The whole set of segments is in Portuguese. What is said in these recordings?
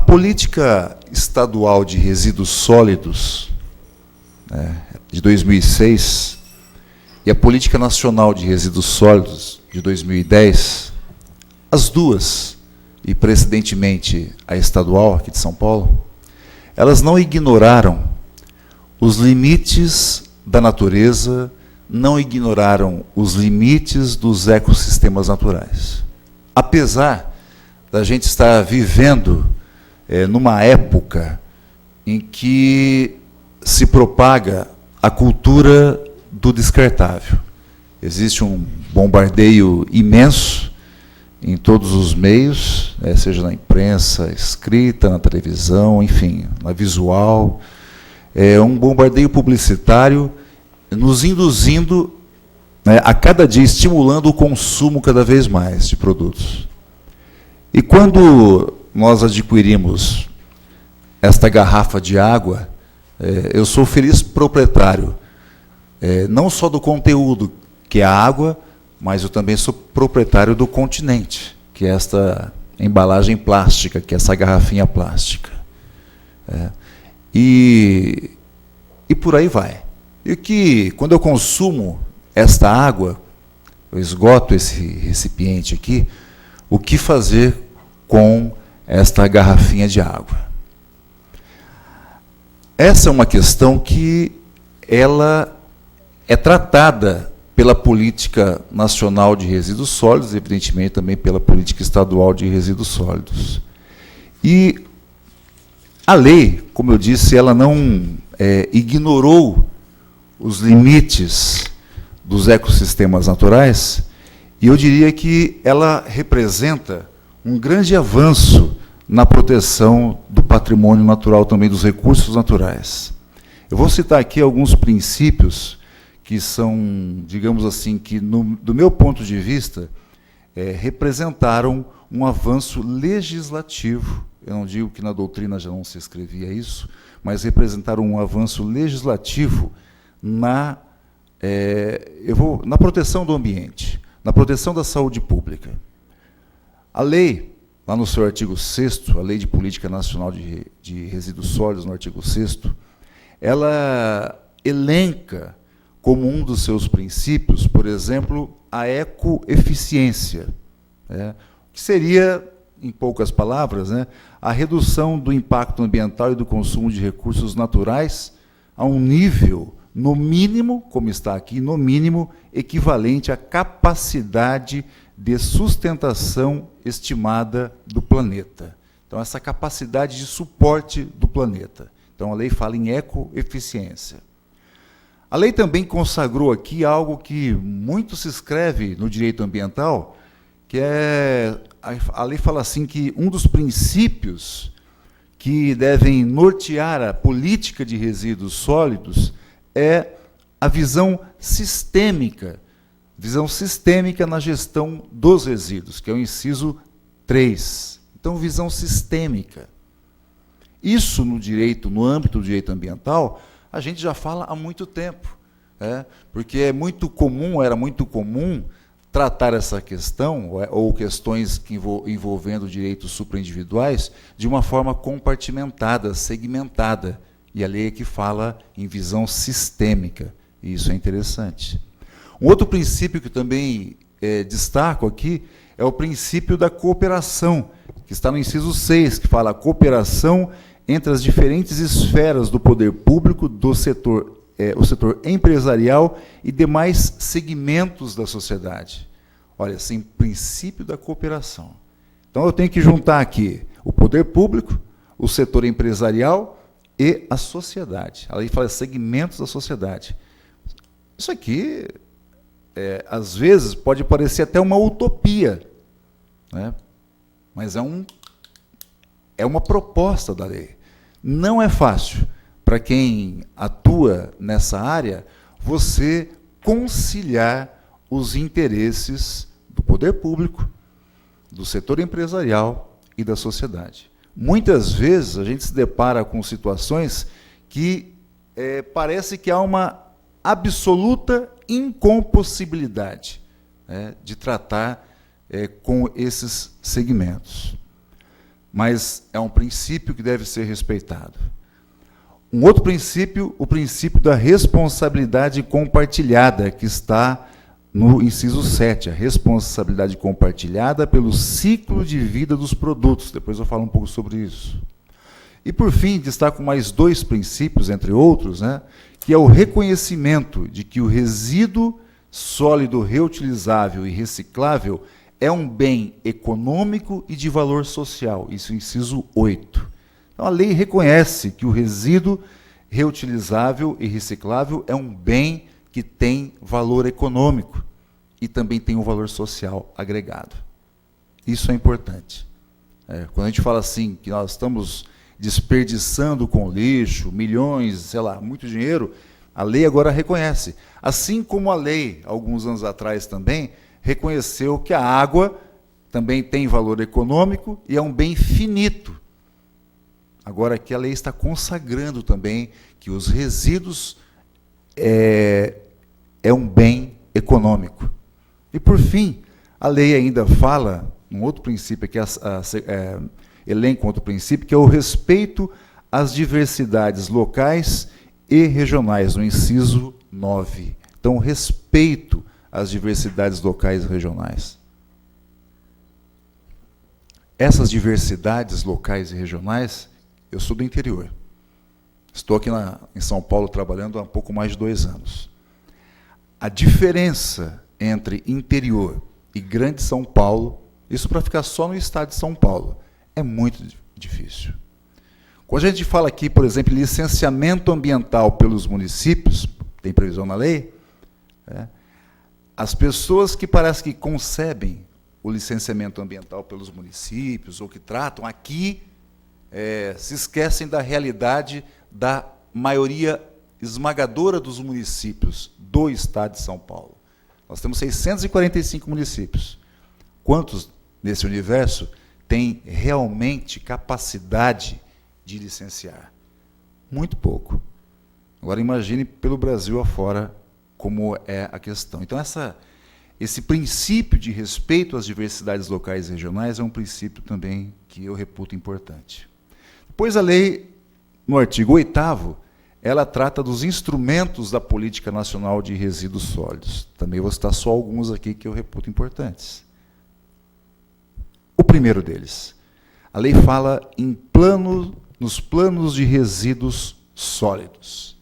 A política estadual de resíduos sólidos, de 2006, e a política nacional de resíduos sólidos, de 2010, as duas, e precedentemente a estadual, aqui de São Paulo, elas não ignoraram os limites da natureza, não ignoraram os limites dos ecossistemas naturais. Apesar da gente estar vivendo numa época em que se propaga a cultura do descartável. Existe um bombardeio imenso em todos os meios, seja na imprensa escrita, na televisão, enfim, na visual. É um bombardeio publicitário nos induzindo, a cada dia, estimulando o consumo cada vez mais de produtos. E quando nós adquirimos esta garrafa de água, eu sou feliz proprietário, não só do conteúdo, que é a água, mas eu também sou proprietário do continente, que é esta embalagem plástica, que é essa garrafinha plástica. E por aí vai. E que, quando eu consumo esta água, eu esgoto esse recipiente aqui, o que fazer com esta garrafinha de água? Essa é uma questão que ela é tratada pela Política Nacional de Resíduos Sólidos, evidentemente também pela Política Estadual de Resíduos Sólidos. E a lei, como eu disse, ela não ignorou os limites dos ecossistemas naturais, e eu diria que ela representa um grande avanço na proteção do patrimônio natural, também dos recursos naturais. Eu vou citar aqui alguns princípios que são, digamos assim, que, do meu ponto de vista, representaram um avanço legislativo. Eu não digo que na doutrina já não se escrevia isso, mas representaram um avanço legislativo na proteção do ambiente, na proteção da saúde pública. A lei, lá no seu artigo 6º, a Lei de Política Nacional de Resíduos Sólidos, no artigo 6º, ela elenca como um dos seus princípios, por exemplo, a ecoeficiência, que seria, em poucas palavras, a redução do impacto ambiental e do consumo de recursos naturais a um nível, no mínimo, como está aqui, no mínimo, equivalente à capacidade de sustentação estimada do planeta. Então, essa capacidade de suporte do planeta. Então, a lei fala em ecoeficiência. A lei também consagrou aqui algo que muito se escreve no direito ambiental, que a lei fala assim que um dos princípios que devem nortear a política de resíduos sólidos é a visão sistêmica na gestão dos resíduos, que é o inciso 3. Então, visão sistêmica. Isso no âmbito do direito ambiental, a gente já fala há muito tempo, porque era muito comum tratar essa questão, ou questões envolvendo direitos supraindividuais, de uma forma compartimentada, segmentada. E a lei é que fala em visão sistêmica, e isso é interessante. Um outro princípio que também destaco aqui é o princípio da cooperação, que está no inciso 6, que fala a cooperação entre as diferentes esferas do poder público, do setor, o setor empresarial e demais segmentos da sociedade. Olha, assim, princípio da cooperação. Então, eu tenho que juntar aqui o poder público, o setor empresarial e a sociedade. A lei fala segmentos da sociedade. Isso aqui, às vezes, pode parecer até uma utopia, mas é uma proposta da lei. Não é fácil, para quem atua nessa área, você conciliar os interesses do poder público, do setor empresarial e da sociedade. Muitas vezes a gente se depara com situações que parece que há uma absoluta incompossibilidade de tratar com esses segmentos. mas é um princípio que deve ser respeitado. Um outro princípio, o princípio da responsabilidade compartilhada, que está no inciso 7, a responsabilidade compartilhada pelo ciclo de vida dos produtos. Depois eu falo um pouco sobre isso. E, por fim, destaco mais 2 princípios, entre outros, né, que é o reconhecimento de que o resíduo sólido reutilizável e reciclável é um bem econômico e de valor social. Isso é o inciso 8. Então, a lei reconhece que o resíduo reutilizável e reciclável é um bem que tem valor econômico e também tem um valor social agregado. Isso é importante. Quando a gente fala assim, que nós estamos desperdiçando com lixo, milhões, sei lá, muito dinheiro, a lei agora reconhece. Assim como a lei, alguns anos atrás também, reconheceu que a água também tem valor econômico e é um bem finito. Agora aqui a lei está consagrando também que os resíduos é um bem econômico. E, por fim, a lei ainda fala, um outro princípio, que elenca outro princípio, que é o respeito às diversidades locais e regionais, no inciso 9. Então, respeito às diversidades locais e regionais. Essas diversidades locais e regionais, eu sou do interior. Estou aqui em São Paulo trabalhando há pouco mais de 2 anos. A diferença entre interior e Grande São Paulo, isso para ficar só no estado de São Paulo, é muito difícil. Quando a gente fala aqui, por exemplo, licenciamento ambiental pelos municípios, tem previsão na lei, as pessoas que parece que concebem o licenciamento ambiental pelos municípios, ou que tratam aqui, se esquecem da realidade da maioria esmagadora dos municípios do estado de São Paulo. Nós temos 645 municípios. Quantos, nesse universo, têm realmente capacidade de licenciar? Muito pouco. Agora, imagine pelo Brasil afora como é a questão. Então, esse princípio de respeito às diversidades locais e regionais é um princípio também que eu reputo importante. Depois, a lei, no artigo 8º, ela trata dos instrumentos da Política Nacional de Resíduos Sólidos. Também vou citar só alguns aqui que eu reputo importantes. O primeiro deles, a lei fala nos planos de resíduos sólidos.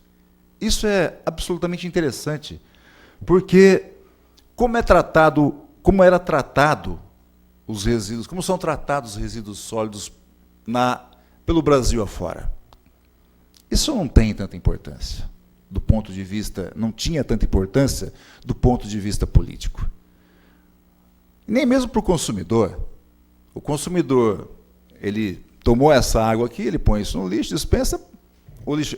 Isso é absolutamente interessante, porque como era tratado os resíduos, como são tratados os resíduos sólidos pelo Brasil afora? Isso não tem tanta importância do ponto de vista, não tinha tanta importância do ponto de vista político. Nem mesmo para o consumidor. O consumidor, ele tomou essa água aqui, ele põe isso no lixo, dispensa,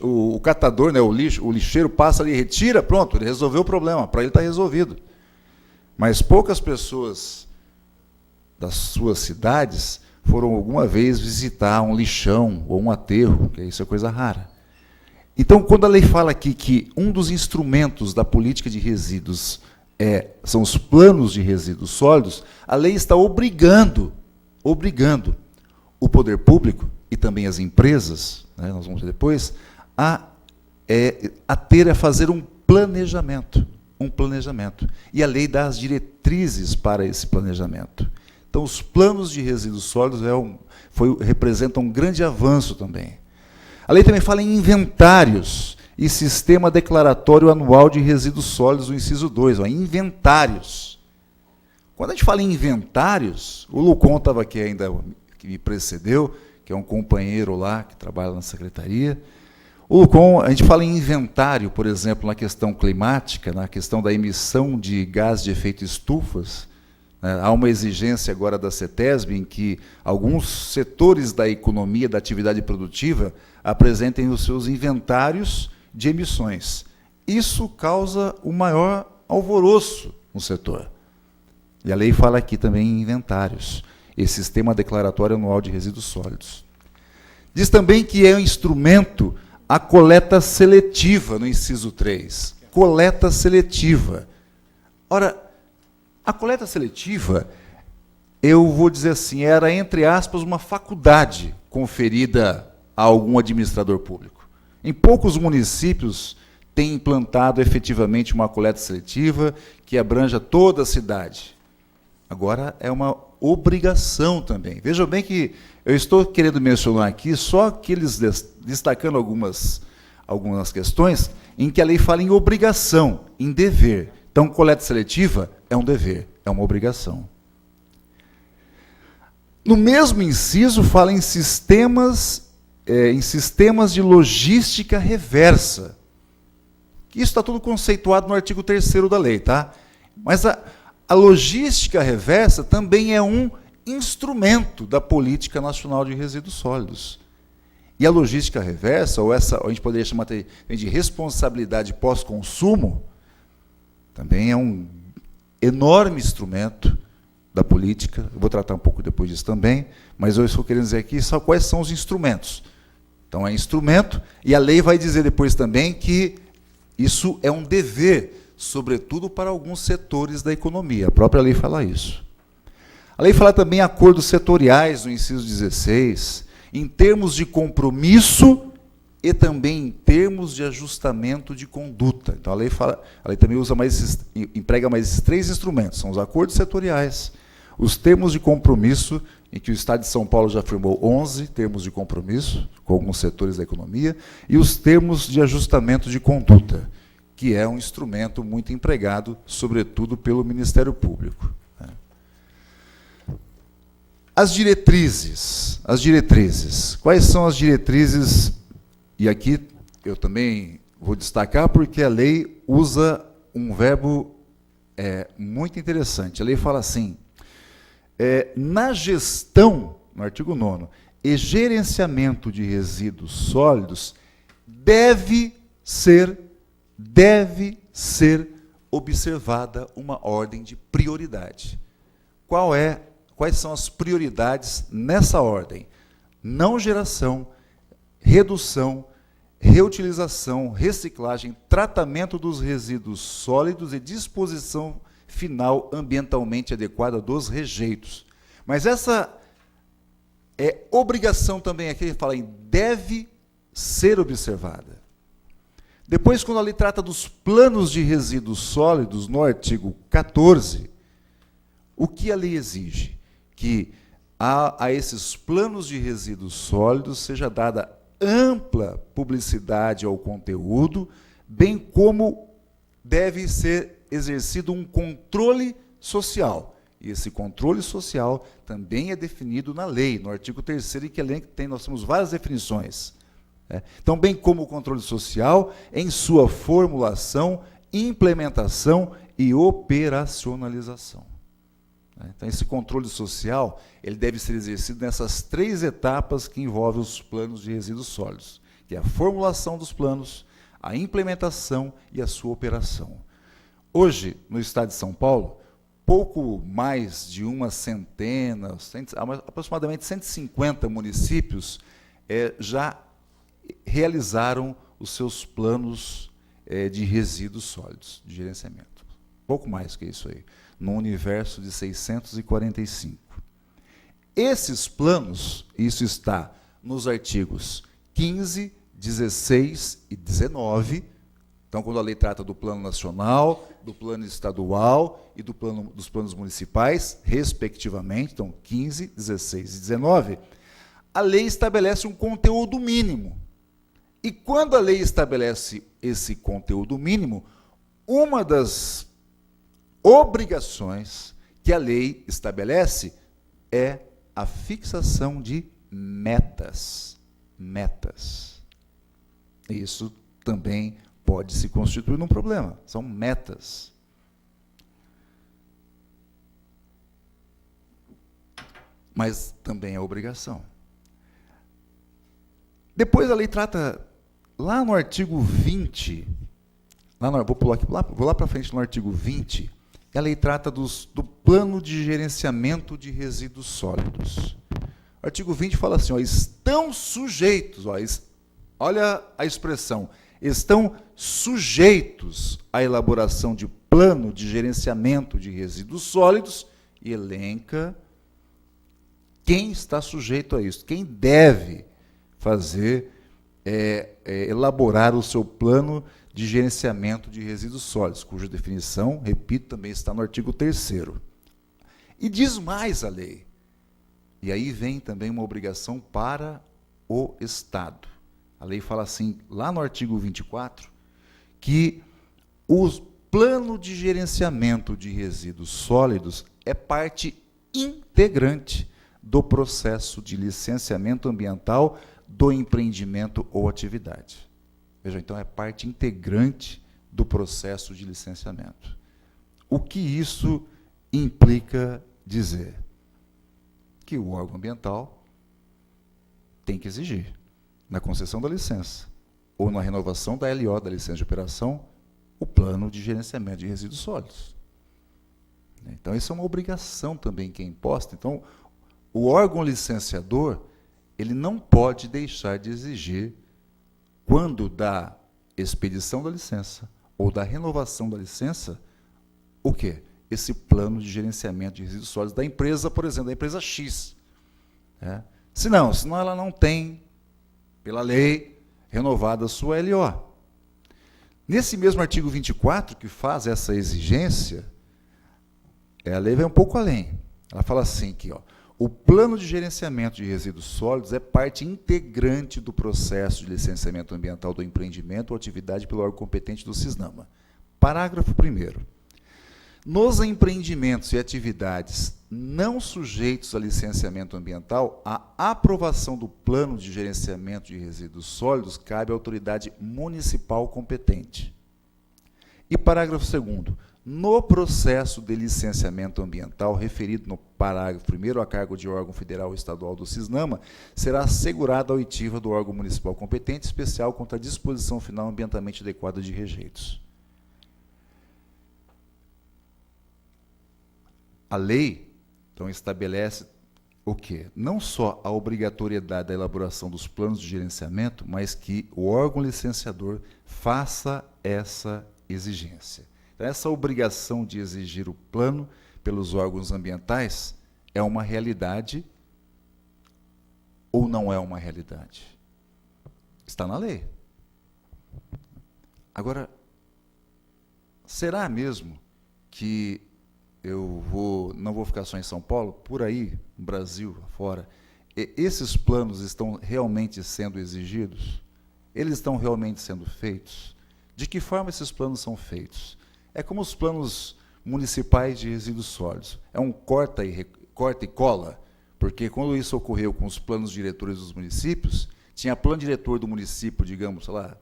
o catador, né, o lixeiro passa ali, retira, pronto, ele resolveu o problema, para ele está resolvido. Mas poucas pessoas das suas cidades foram alguma vez visitar um lixão ou um aterro, que isso é coisa rara. Então, quando a lei fala aqui que um dos instrumentos da política de resíduos são os planos de resíduos sólidos, a lei está obrigando o poder público e também as empresas, né, nós vamos ver depois, a fazer um planejamento. E a lei dá as diretrizes para esse planejamento. Então, os planos de resíduos sólidos representam um grande avanço também. A lei também fala em inventários e sistema declaratório anual de resíduos sólidos, o inciso 2, inventários. Quando a gente fala em inventários, o Lucon estava aqui ainda, que me precedeu, que é um companheiro lá, que trabalha na secretaria. O Lucon, a gente fala em inventário, por exemplo, na questão climática, na questão da emissão de gás de efeito estufas. Há uma exigência agora da CETESB em que alguns setores da economia, da atividade produtiva, apresentem os seus inventários de emissões. Isso causa o maior alvoroço no setor. E a lei fala aqui também em inventários, esse sistema declaratório anual de resíduos sólidos. Diz também que é um instrumento a coleta seletiva, no inciso 3. Coleta seletiva. Ora, a coleta seletiva eu vou dizer assim, era, entre aspas, uma faculdade conferida a algum administrador público. Em poucos municípios tem implantado efetivamente uma coleta seletiva que abranja toda a cidade. Agora é uma obrigação também. Vejam bem que eu estou querendo mencionar aqui só aqueles destacando algumas questões em que a lei fala em obrigação, em dever. Então, coleta seletiva é um dever, é uma obrigação. No mesmo inciso, fala em sistemas de logística reversa. Isso está tudo conceituado no artigo 3º da lei, tá? Mas a logística reversa também é um instrumento da Política Nacional de Resíduos Sólidos. E a logística reversa, ou a gente poderia chamar de responsabilidade pós-consumo, também é um enorme instrumento da política. Eu vou tratar um pouco depois disso também, mas eu estou querendo dizer aqui só quais são os instrumentos. Então, é instrumento, e a lei vai dizer depois também que isso é um dever, sobretudo para alguns setores da economia. A própria lei fala isso. A lei fala também em acordos setoriais, no inciso 16, em termos de compromisso e também em termos de ajustamento de conduta. Então, a lei também emprega mais esses 3 instrumentos, são os acordos setoriais, os termos de compromisso, em que o Estado de São Paulo já firmou 11 termos de compromisso com alguns setores da economia, e os termos de ajustamento de conduta, que é um instrumento muito empregado, sobretudo pelo Ministério Público. As diretrizes. Quais são as diretrizes? E aqui eu também vou destacar, porque a lei usa um verbo muito interessante. A lei fala assim, na gestão, no artigo 9º, e gerenciamento de resíduos sólidos, deve ser observada uma ordem de prioridade. Quais são as prioridades nessa ordem? Não geração, redução, reutilização, reciclagem, tratamento dos resíduos sólidos e disposição final ambientalmente adequada dos rejeitos. Mas essa obrigação também aqui, fala em deve ser observada. Depois, quando a lei trata dos planos de resíduos sólidos, no artigo 14, o que a lei exige? Que a esses planos de resíduos sólidos seja dada ampla publicidade ao conteúdo, bem como deve ser exercido um controle social. E esse controle social também é definido na lei, no artigo 3º, em que a lei nós temos várias definições. Então, bem como o controle social, em sua formulação, implementação e operacionalização. Então, esse controle social ele deve ser exercido nessas 3 etapas que envolvem os planos de resíduos sólidos, que é a formulação dos planos, a implementação e a sua operação. Hoje, no Estado de São Paulo, pouco mais de uma centena, aproximadamente 150 municípios já realizaram os seus planos de resíduos sólidos, de gerenciamento. Pouco mais que isso aí, no universo de 645. Esses planos, isso está nos artigos 15, 16 e 19. Então, quando a lei trata do plano nacional, do plano estadual e dos planos municipais, respectivamente, então 15, 16 e 19, a lei estabelece um conteúdo mínimo. E quando a lei estabelece esse conteúdo mínimo, uma das obrigações que a lei estabelece é a fixação de metas. Isso também pode se constituir num problema. São metas. Mas também é obrigação. Depois a lei trata, lá no artigo 20, vou lá para frente no artigo 20, a lei trata do plano de gerenciamento de resíduos sólidos. O artigo 20 fala assim, estão sujeitos, olha a expressão, estão sujeitos à elaboração de plano de gerenciamento de resíduos sólidos, e elenca quem está sujeito a isso, quem deve fazer, elaborar o seu plano de gerenciamento de resíduos sólidos, cuja definição, repito, também está no artigo 3º. E diz mais a lei, e aí vem também uma obrigação para o Estado. A lei fala assim, lá no artigo 24, que o plano de gerenciamento de resíduos sólidos é parte integrante do processo de licenciamento ambiental do empreendimento ou atividade. Veja, então, é parte integrante do processo de licenciamento. O que isso implica dizer? Que o órgão ambiental tem que exigir, na concessão da licença, ou na renovação da LO, da licença de operação, o plano de gerenciamento de resíduos sólidos. Então, isso é uma obrigação também que é imposta. Então, o órgão licenciador, ele não pode deixar de exigir, quando da expedição da licença ou da renovação da licença, o quê? Esse plano de gerenciamento de resíduos sólidos da empresa, por exemplo, da empresa X. Senão ela não tem, pela lei, renovada a sua LO. Nesse mesmo artigo 24, que faz essa exigência, a lei vai um pouco além. Ela fala assim, que, o plano de gerenciamento de resíduos sólidos é parte integrante do processo de licenciamento ambiental do empreendimento ou atividade pelo órgão competente do CISNAMA. Parágrafo 1º. Nos empreendimentos e atividades não sujeitos a licenciamento ambiental, a aprovação do plano de gerenciamento de resíduos sólidos cabe à autoridade municipal competente. E parágrafo 2º. No processo de licenciamento ambiental, referido no parágrafo 1º, a cargo de órgão federal ou estadual do CISNAMA, será assegurada a oitiva do órgão municipal competente especial contra a disposição final ambientalmente adequada de rejeitos. A lei, então, estabelece o quê? Não só a obrigatoriedade da elaboração dos planos de gerenciamento, mas que o órgão licenciador faça essa exigência. Então, essa obrigação de exigir o plano pelos órgãos ambientais é uma realidade ou não é uma realidade? Está na lei. Agora, será mesmo que não vou ficar só em São Paulo, por aí, no Brasil, fora, esses planos estão realmente sendo exigidos? Eles estão realmente sendo feitos? De que forma esses planos são feitos? É como os planos municipais de resíduos sólidos. É um corta e cola, porque quando isso ocorreu com os planos diretores dos municípios, tinha plano diretor do município, digamos, sei lá,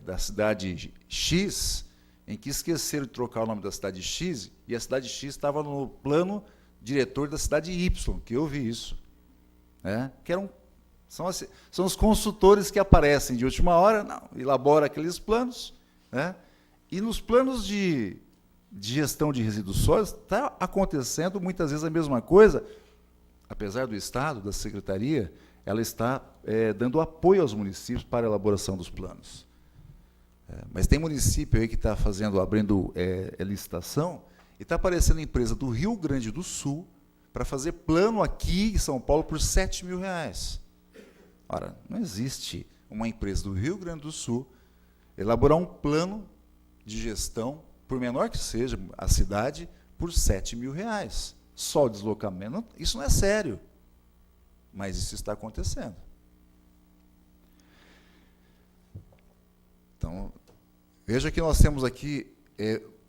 da cidade X, em que esqueceram de trocar o nome da cidade X, e a cidade X estava no plano diretor da cidade Y, que eu vi isso. Que são os consultores que aparecem de última hora, elaboram aqueles planos, e nos planos de gestão de resíduos sólidos está acontecendo muitas vezes a mesma coisa, apesar do Estado, da Secretaria, ela está dando apoio aos municípios para a elaboração dos planos. Mas tem município aí que está abrindo licitação, e está aparecendo empresa do Rio Grande do Sul para fazer plano aqui em São Paulo por R$7 mil. Ora, não existe uma empresa do Rio Grande do Sul elaborar um plano de gestão, por menor que seja a cidade, por R$7 mil. Só o deslocamento, isso não é sério. Mas isso está acontecendo. Então, veja que nós temos aqui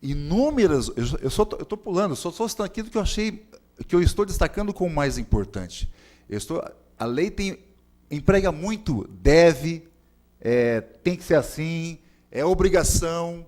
inúmeras... Eu estou pulando, só estou citando aquilo que eu estou destacando como mais importante. A lei emprega muito deve, tem que ser assim, é obrigação.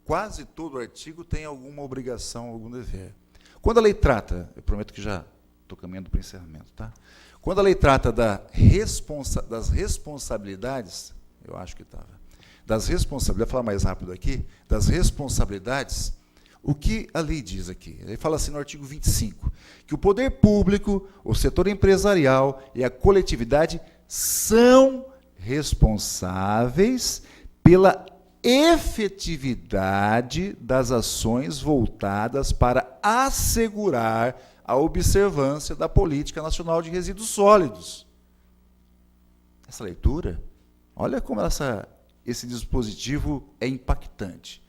Quase todo artigo tem alguma obrigação, algum dever. Quando a lei trata, eu prometo que já estou caminhando para o encerramento, tá? Quando a lei trata das responsabilidades, eu acho que estava, das responsabilidades, vou falar mais rápido aqui, das responsabilidades, o que a lei diz aqui? Ele fala assim no artigo 25, que o poder público, o setor empresarial e a coletividade são responsáveis pela efetividade das ações voltadas para assegurar a observância da Política Nacional de Resíduos Sólidos. Essa leitura, olha como esse dispositivo é impactante.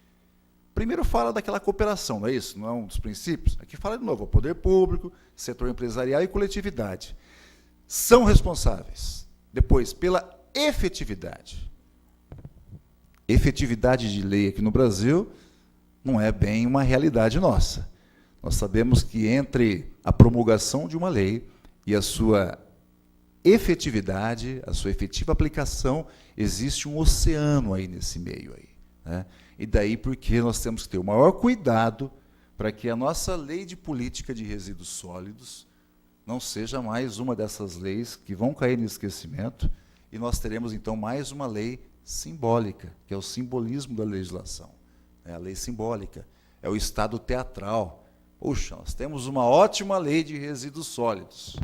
Primeiro fala daquela cooperação, não é isso? Não é um dos princípios? Aqui fala de novo, o poder público, setor empresarial e coletividade. São responsáveis. Depois, pela efetividade. Efetividade de lei aqui no Brasil não é bem uma realidade nossa. Nós sabemos que entre a promulgação de uma lei e a sua efetividade, a sua efetiva aplicação, existe um oceano aí nesse meio aí, né? E daí porque nós temos que ter o maior cuidado para que a nossa lei de política de resíduos sólidos não seja mais uma dessas leis que vão cair no esquecimento, e nós teremos então mais uma lei simbólica, que é o simbolismo da legislação. É a lei simbólica, é o estado teatral. Puxa, nós temos uma ótima lei de resíduos sólidos,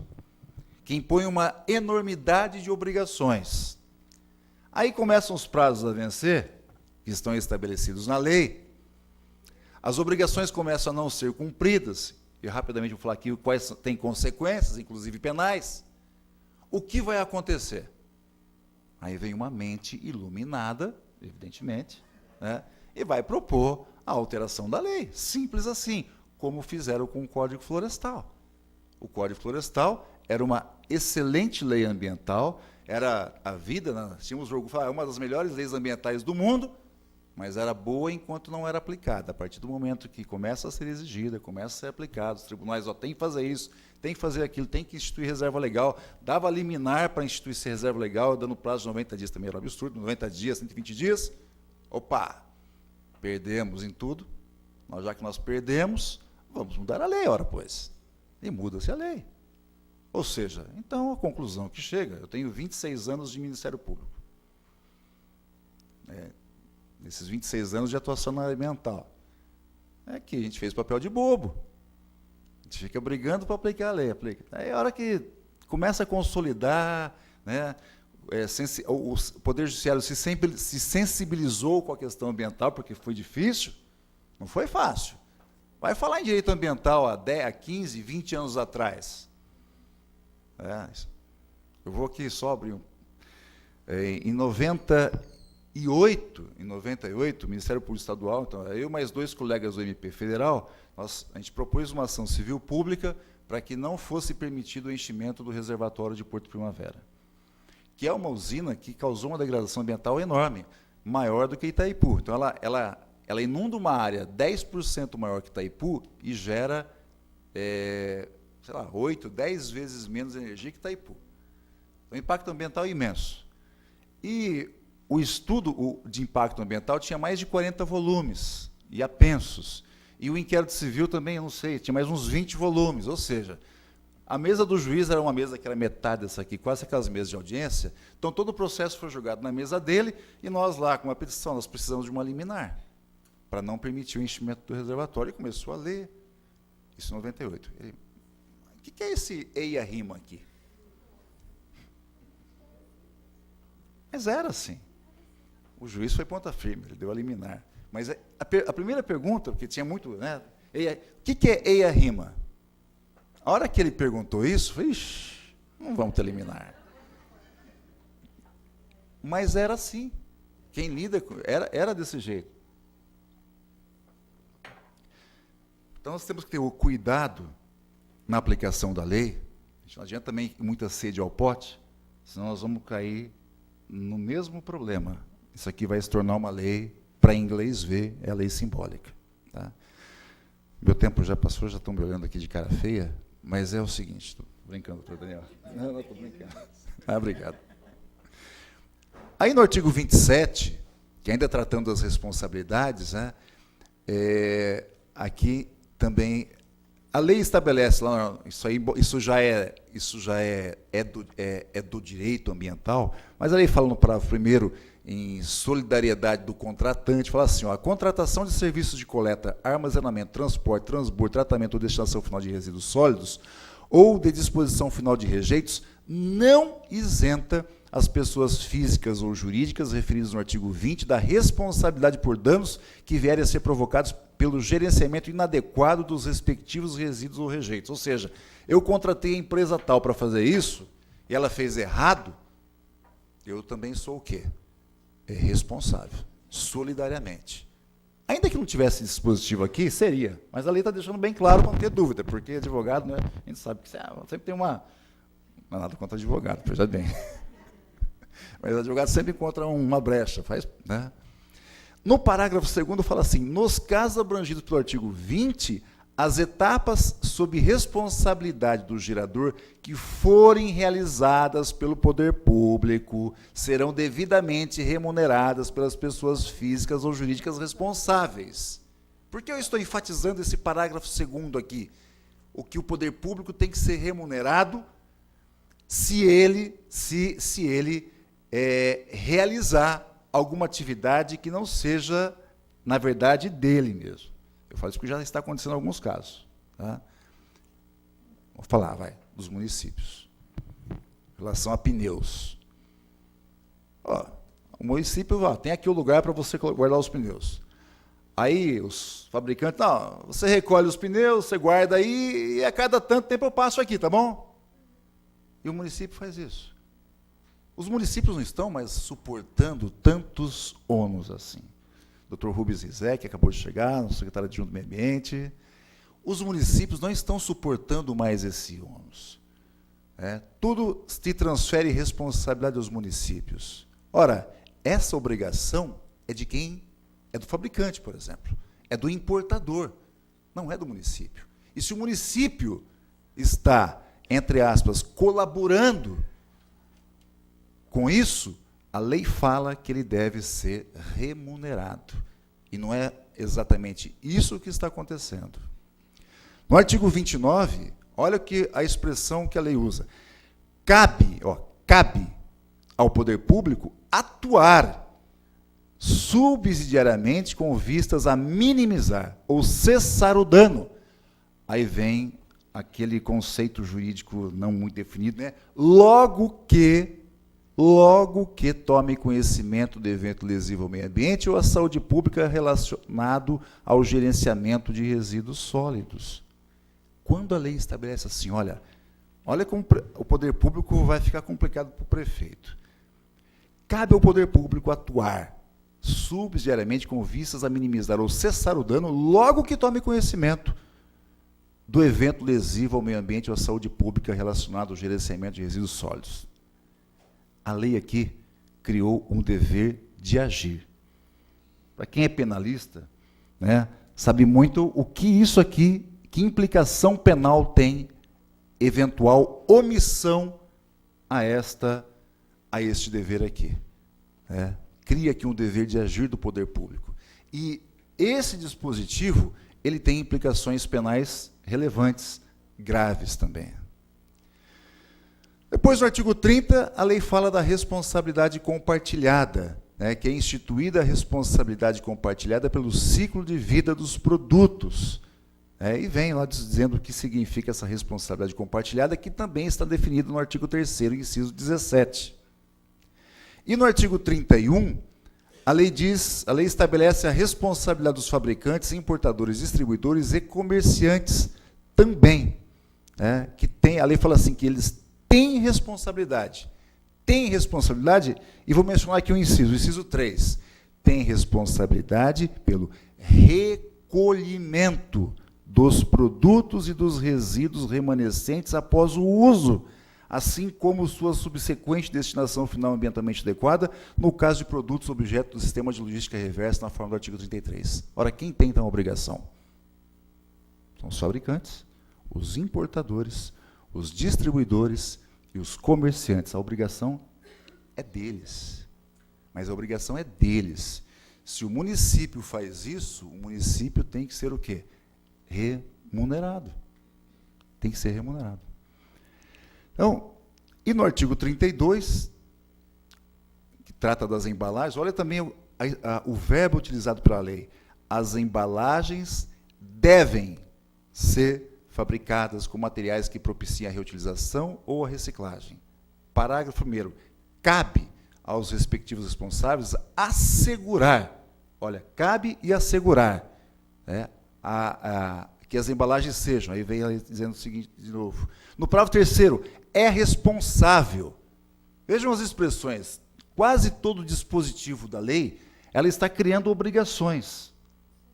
que impõe uma enormidade de obrigações. Aí começam os prazos a vencer, que estão estabelecidos na lei, as obrigações começam a não ser cumpridas, e rapidamente vou falar aqui quais têm consequências, inclusive penais. O que vai acontecer? Aí vem uma mente iluminada, evidentemente, né, e vai propor a alteração da lei, simples assim, como fizeram com o Código Florestal. O Código Florestal era uma excelente lei ambiental, era a vida, nós tínhamos orgulho de falar, é uma das melhores leis ambientais do mundo, mas era boa enquanto não era aplicada. A partir do momento que começa a ser exigida, começa a ser aplicada, os tribunais tem que fazer isso, tem que fazer aquilo, tem que instituir reserva legal, dava liminar para instituir essa reserva legal, dando prazo de 90 dias, também era um absurdo, 90 dias, 120 dias, opa, perdemos em tudo, já que nós perdemos, vamos mudar a lei, ora pois, e muda-se a lei. Ou seja, então a conclusão que chega, eu tenho 26 anos de Ministério Público, nesses 26 anos de atuação na área ambiental, é que a gente fez papel de bobo. A gente fica brigando para aplicar a lei. Aí a hora que começa a consolidar, né, o Poder Judiciário se sensibilizou com a questão ambiental, porque foi difícil, não foi fácil. Vai falar em direito ambiental há 15, 20 anos atrás. Eu vou aqui só abrir em 98, o Ministério Público Estadual, então, eu mais 2 colegas do MP Federal, a gente propôs uma ação civil pública para que não fosse permitido o enchimento do reservatório de Porto Primavera, que é uma usina que causou uma degradação ambiental enorme, maior do que Itaipu. Então, ela inunda uma área 10% maior que Itaipu e gera, 8, 10 vezes menos energia que Itaipu. Então, o impacto ambiental é imenso. E o estudo de impacto ambiental tinha mais de 40 volumes, e apensos. E o inquérito civil também, eu não sei, tinha mais uns 20 volumes, ou seja, a mesa do juiz era uma mesa que era metade dessa aqui, quase aquelas mesas de audiência, então todo o processo foi jogado na mesa dele, e nós lá, com uma petição, nós precisamos de uma liminar, para não permitir o enchimento do reservatório, e começou a ler, isso em 98. O que é esse EIA-RIMA aqui? Mas era assim. O juiz foi ponta firme, ele deu a liminar. Mas a primeira pergunta, porque tinha muito, né? O que é EIA-RIMA? A hora que ele perguntou isso, eu falei, ixi, não vamos ter liminar. Mas era assim. Quem lida era desse jeito. Então nós temos que ter o cuidado na aplicação da lei. Não adianta também muita sede ao pote, senão nós vamos cair no mesmo problema. Isso aqui vai se tornar uma lei, para inglês ver, é a lei simbólica. Tá? Meu tempo já passou, já estão me olhando aqui de cara feia, mas é o seguinte, estou brincando, doutor Daniel. Não estou brincando. Obrigado. Aí no artigo 27, que ainda tratando das responsabilidades, né, aqui também a lei estabelece lá, isso já é do direito ambiental, mas a lei fala no parágrafo 1º em solidariedade do contratante, fala assim, a contratação de serviços de coleta, armazenamento, transporte, transbordo, tratamento ou destinação final de resíduos sólidos ou de disposição final de rejeitos não isenta as pessoas físicas ou jurídicas referidas no artigo 20 da responsabilidade por danos que vierem a ser provocados pelo gerenciamento inadequado dos respectivos resíduos ou rejeitos. Ou seja, eu contratei a empresa tal para fazer isso, e ela fez errado, eu também sou o quê? Responsável, solidariamente. Ainda que não tivesse dispositivo aqui, seria, mas a lei está deixando bem claro para não ter dúvida, porque advogado, né, a gente sabe que sempre tem uma... Não é nada contra advogado, veja bem. Mas o advogado sempre encontra uma brecha, faz, né? No parágrafo 2º fala assim, nos casos abrangidos pelo artigo 20, as etapas sob responsabilidade do gerador que forem realizadas pelo poder público serão devidamente remuneradas pelas pessoas físicas ou jurídicas responsáveis. Por que eu estou enfatizando esse parágrafo 2º aqui? O que o poder público tem que ser remunerado se ele realizar alguma atividade que não seja, na verdade, dele mesmo. Eu falo isso porque já está acontecendo em alguns casos. Tá? Vou falar, dos municípios. Em relação a pneus. Ó, o município tem aqui o lugar para você guardar os pneus. Aí os fabricantes, não, você recolhe os pneus, você guarda aí, e a cada tanto tempo eu passo aqui, tá bom? E o município faz isso. Os municípios não estão mais suportando tantos ônus assim. Dr. Rubens Rizek, que acabou de chegar, nosso secretário adjunto do Meio Ambiente. Os municípios não estão suportando mais esse ônus. Tudo se transfere responsabilidade aos municípios. Ora, essa obrigação é de quem? É do fabricante, por exemplo. É do importador, não é do município. E se o município está, entre aspas, colaborando com isso, a lei fala que ele deve ser remunerado. E não é exatamente isso que está acontecendo. No artigo 29, olha a expressão que a lei usa. Cabe ao poder público atuar subsidiariamente com vistas a minimizar ou cessar o dano. Aí vem aquele conceito jurídico não muito definido, né? Logo que tome conhecimento do evento lesivo ao meio ambiente ou à saúde pública relacionado ao gerenciamento de resíduos sólidos. Quando a lei estabelece assim, olha como o poder público vai ficar complicado para o prefeito. Cabe ao poder público atuar subsidiariamente com vistas a minimizar ou cessar o dano logo que tome conhecimento do evento lesivo ao meio ambiente ou à saúde pública relacionado ao gerenciamento de resíduos sólidos. A lei aqui criou um dever de agir. Para quem é penalista, né, sabe muito o que isso aqui, que implicação penal tem eventual omissão a este dever aqui. Cria aqui um dever de agir do poder público. E esse dispositivo, ele tem implicações penais relevantes, graves também. Depois, no artigo 30, a lei fala da responsabilidade compartilhada, que é instituída a responsabilidade compartilhada pelo ciclo de vida dos produtos. E vem lá dizendo o que significa essa responsabilidade compartilhada, que também está definido no artigo 3º, inciso 17. E no artigo 31, a lei estabelece a responsabilidade dos fabricantes, importadores, distribuidores e comerciantes também. A lei fala assim, que eles têm responsabilidade, e vou mencionar aqui o inciso 3, tem responsabilidade pelo recolhimento dos produtos e dos resíduos remanescentes após o uso, assim como sua subsequente destinação final ambientalmente adequada, no caso de produtos objeto do sistema de logística reversa, na forma do artigo 33. Ora, quem tem, então, a obrigação? São os fabricantes, os importadores, os distribuidores e os comerciantes. A obrigação é deles. Mas a obrigação é deles. Se o município faz isso, o município tem que ser o quê? Remunerado. Tem que ser remunerado. Então, e no artigo 32, que trata das embalagens, olha também o verbo utilizado pela lei. As embalagens devem ser fabricadas com materiais que propiciem a reutilização ou a reciclagem. Parágrafo 1º. cabe aos respectivos responsáveis assegurar, olha, cabe e assegurar, né, que as embalagens sejam, aí vem ela dizendo o seguinte de novo, no parágrafo 3º, é responsável. Vejam as expressões, quase todo dispositivo da lei, ela está criando obrigações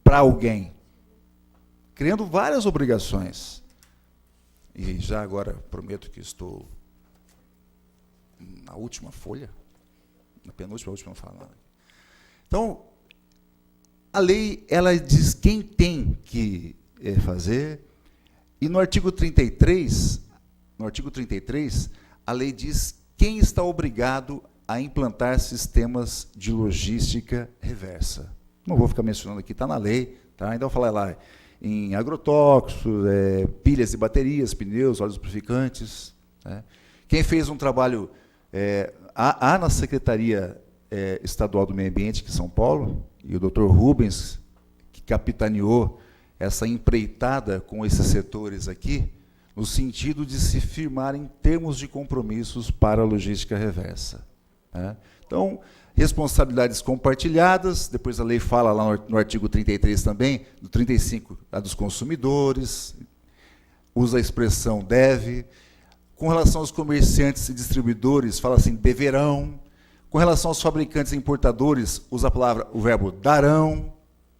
para alguém, criando várias obrigações. E já agora prometo que estou na última folha, na penúltima, a última fala. Então, a lei, ela diz quem tem que fazer, e no artigo 33, a lei diz quem está obrigado a implantar sistemas de logística reversa. Não vou ficar mencionando aqui, está na lei, tá? Então, eu vou falar lá em agrotóxicos, pilhas e baterias, pneus, óleos lubrificantes. Né? Quem fez um trabalho, há na Secretaria Estadual do Meio Ambiente, aqui em São Paulo, e o Dr. Rubens, que capitaneou essa empreitada com esses setores aqui, no sentido de se firmar em termos de compromissos para a logística reversa. Né? Então, responsabilidades compartilhadas, depois a lei fala lá no artigo 33 também, no 35, a dos consumidores, usa a expressão deve. Com relação aos comerciantes e distribuidores, fala assim, deverão. Com relação aos fabricantes e importadores, usa o verbo darão.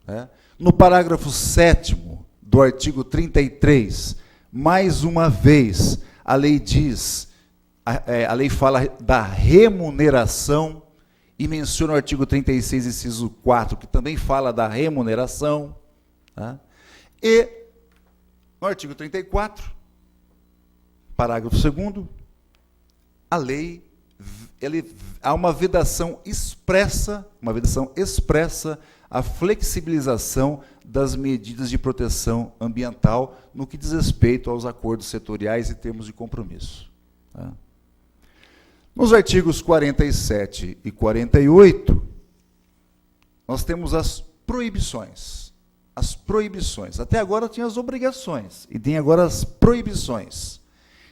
Né? No parágrafo 7º do artigo 33, mais uma vez, a lei diz, a lei fala da remuneração, e menciona o artigo 36, inciso 4, que também fala da remuneração. Tá? E, no artigo 34, parágrafo 2º, a lei, há uma vedação expressa à flexibilização das medidas de proteção ambiental no que diz respeito aos acordos setoriais e termos de compromisso. Tá? Nos artigos 47 e 48, nós temos as proibições. As proibições. Até agora tinha as obrigações, e tem agora as proibições.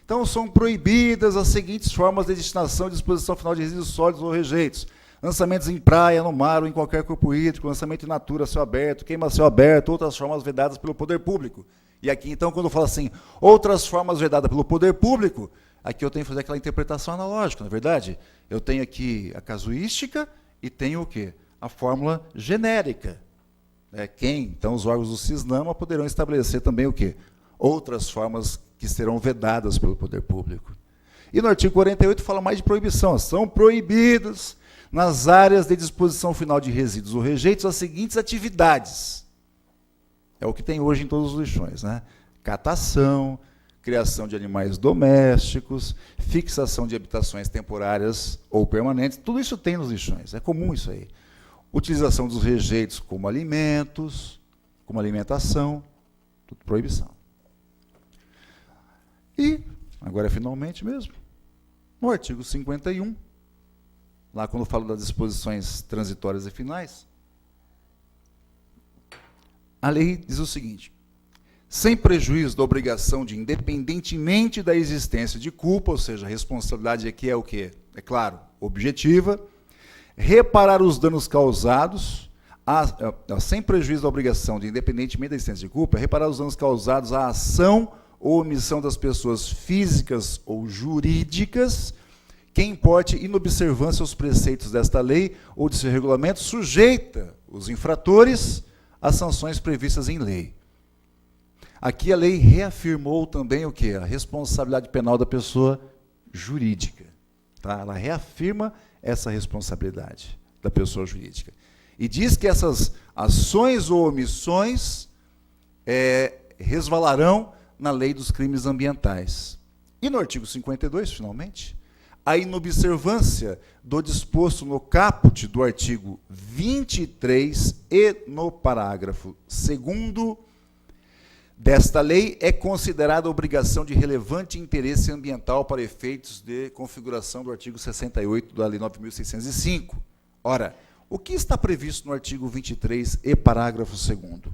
Então, são proibidas as seguintes formas de destinação e disposição final de resíduos sólidos ou rejeitos. Lançamentos em praia, no mar ou em qualquer corpo hídrico, lançamento in natura, a céu aberto, queima a céu aberto, outras formas vedadas pelo poder público. E aqui, então, quando eu falo assim, outras formas vedadas pelo poder público, aqui eu tenho que fazer aquela interpretação analógica, não é verdade? Eu tenho aqui a casuística e tenho o quê? A fórmula genérica. Então, os órgãos do CISNAMA poderão estabelecer também o quê? Outras formas que serão vedadas pelo poder público. E no artigo 48 fala mais de proibição. São proibidas, nas áreas de disposição final de resíduos ou rejeitos, as seguintes atividades. É o que tem hoje em todos os lixões, né? Catação, criação de animais domésticos, fixação de habitações temporárias ou permanentes, tudo isso tem nos lixões, é comum isso aí. Utilização dos rejeitos como alimentos, como alimentação, tudo proibição. E, agora é finalmente mesmo, no artigo 51, lá quando eu falo das disposições transitórias e finais, a lei diz o seguinte: sem prejuízo da obrigação de, independentemente da existência de culpa, ou seja, a responsabilidade aqui é o quê? É claro, objetiva, reparar os danos causados, sem prejuízo da obrigação de, independentemente da existência de culpa, reparar os danos causados à ação ou omissão das pessoas físicas ou jurídicas, que importe inobservância aos preceitos desta lei ou de seu regulamento, sujeita os infratores às sanções previstas em lei. Aqui a lei reafirmou também o quê? A responsabilidade penal da pessoa jurídica. Tá? Ela reafirma essa responsabilidade da pessoa jurídica. E diz que essas ações ou omissões resvalarão na lei dos crimes ambientais. E no artigo 52, finalmente, a inobservância do disposto no caput do artigo 23 e no parágrafo 2º desta lei é considerada obrigação de relevante interesse ambiental para efeitos de configuração do artigo 68 da Lei 9.605. Ora, o que está previsto no artigo 23 e parágrafo 2º?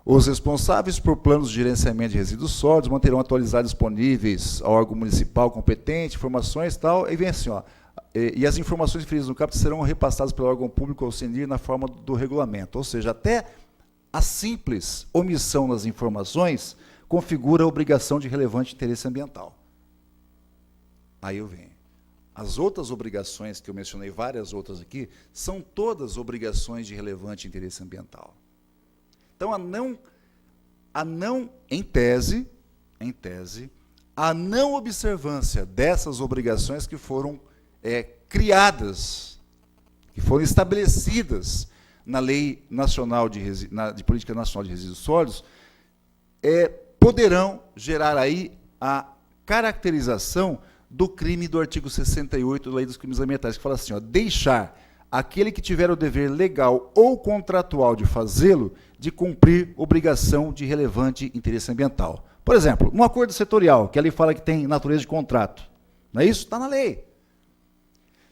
Os responsáveis por planos de gerenciamento de resíduos sólidos manterão atualizados disponíveis ao órgão municipal competente, informações e tal, e vem assim, ó, E as informações referidas no caput serão repassadas pelo órgão público ao CENIR na forma do regulamento. Ou seja, até a simples omissão nas informações configura a obrigação de relevante interesse ambiental. Aí eu venho. As outras obrigações, que eu mencionei, várias outras aqui, são todas obrigações de relevante interesse ambiental. Então, em tese, a não observância dessas obrigações que foram criadas, que foram estabelecidas na Lei Nacional de Política Nacional de Resíduos Sólidos, poderão gerar aí a caracterização do crime do artigo 68 da Lei dos Crimes Ambientais, que fala assim, deixar aquele que tiver o dever legal ou contratual de fazê-lo, de cumprir obrigação de relevante interesse ambiental. Por exemplo, um acordo setorial, que ali fala que tem natureza de contrato. Não é isso? Está na lei.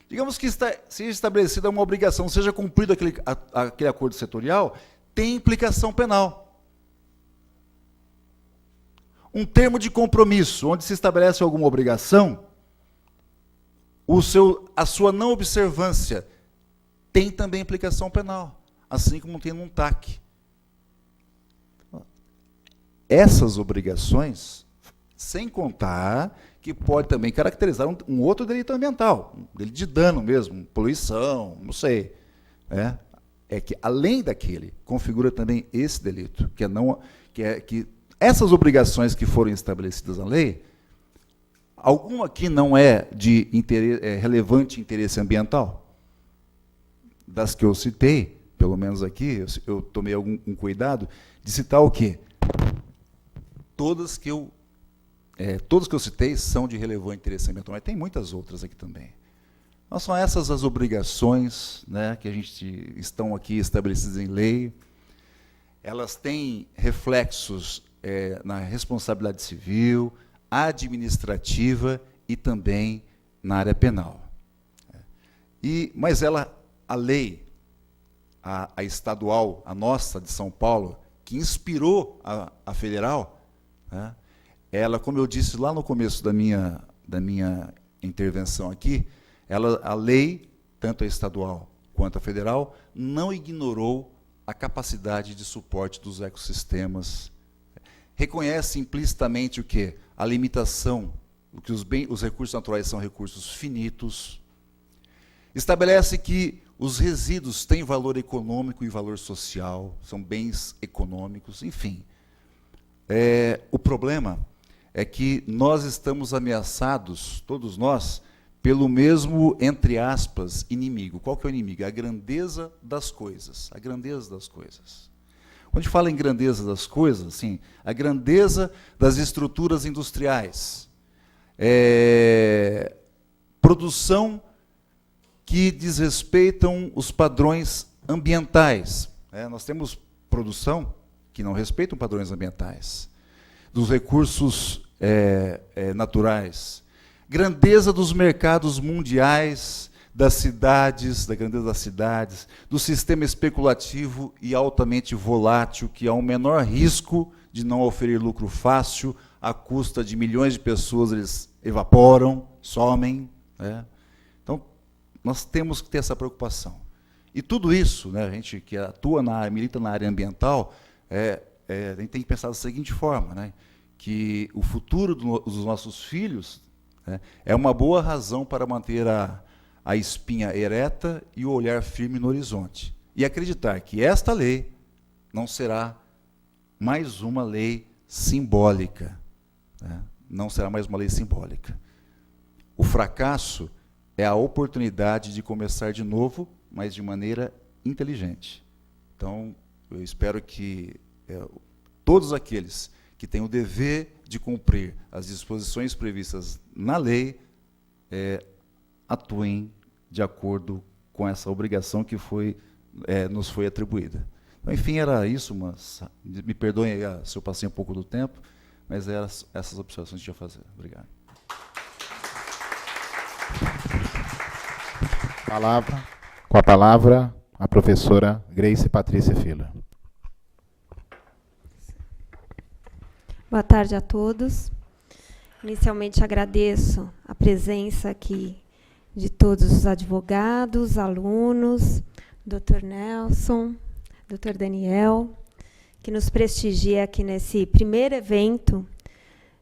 Digamos que seja estabelecida uma obrigação, seja cumprido aquele acordo setorial, tem implicação penal. Um termo de compromisso, onde se estabelece alguma obrigação, a sua não observância tem também implicação penal, assim como tem num TAC. Essas obrigações, sem contar que pode também caracterizar um outro delito ambiental, um delito de dano mesmo, poluição, não sei. É que, além daquele, configura também esse delito, que essas obrigações que foram estabelecidas na lei, alguma aqui não é de relevante interesse ambiental? Das que eu citei, pelo menos aqui, eu tomei algum cuidado de citar o quê? Todas que eu citei são de relevante interesse ambiental, mas tem muitas outras aqui também. Então, são essas as obrigações, né, que estão aqui estabelecidas em lei. Elas têm reflexos na responsabilidade civil, administrativa e também na área penal. Mas a lei, a estadual, a nossa de São Paulo, que inspirou a federal, né, ela, como eu disse lá no começo da minha intervenção aqui, a lei, tanto a estadual quanto a federal, não ignorou a capacidade de suporte dos ecossistemas. Reconhece implicitamente o quê? A limitação, que os recursos naturais são recursos finitos. Estabelece que os resíduos têm valor econômico e valor social, são bens econômicos, enfim. O problema é que nós estamos ameaçados, todos nós, pelo mesmo, entre aspas, inimigo. Qual que é o inimigo? A grandeza das coisas. A grandeza das coisas. Quando a gente fala em grandeza das coisas, assim, a grandeza das estruturas industriais, produção que desrespeitam os padrões ambientais. Nós temos produção que não respeitam padrões ambientais, dos recursos naturais, grandeza dos mercados mundiais, das cidades, da grandeza das cidades, do sistema especulativo e altamente volátil, que há um menor risco de não oferir lucro fácil, à custa de milhões de pessoas, eles evaporam, somem. Então, nós temos que ter essa preocupação. E tudo isso, né, a gente que atua milita na área ambiental, a gente tem que pensar da seguinte forma, né, que o futuro dos nossos filhos é uma boa razão para manter a espinha ereta e o olhar firme no horizonte. E acreditar que esta lei não será mais uma lei simbólica. Não será mais uma lei simbólica. O fracasso é a oportunidade de começar de novo, mas de maneira inteligente. Então, eu espero que todos aqueles que têm o dever de cumprir as disposições previstas na lei atuem de acordo com essa obrigação que nos foi atribuída. Então, enfim, era isso, mas me perdoem se eu passei um pouco do tempo, mas eram essas observações que eu ia fazer. Obrigado. Com a palavra, a professora Grace Patrícia Fila. Boa tarde a todos. Inicialmente agradeço a presença aqui de todos os advogados, alunos, Dr. Nelson, Dr. Daniel, que nos prestigia aqui nesse primeiro evento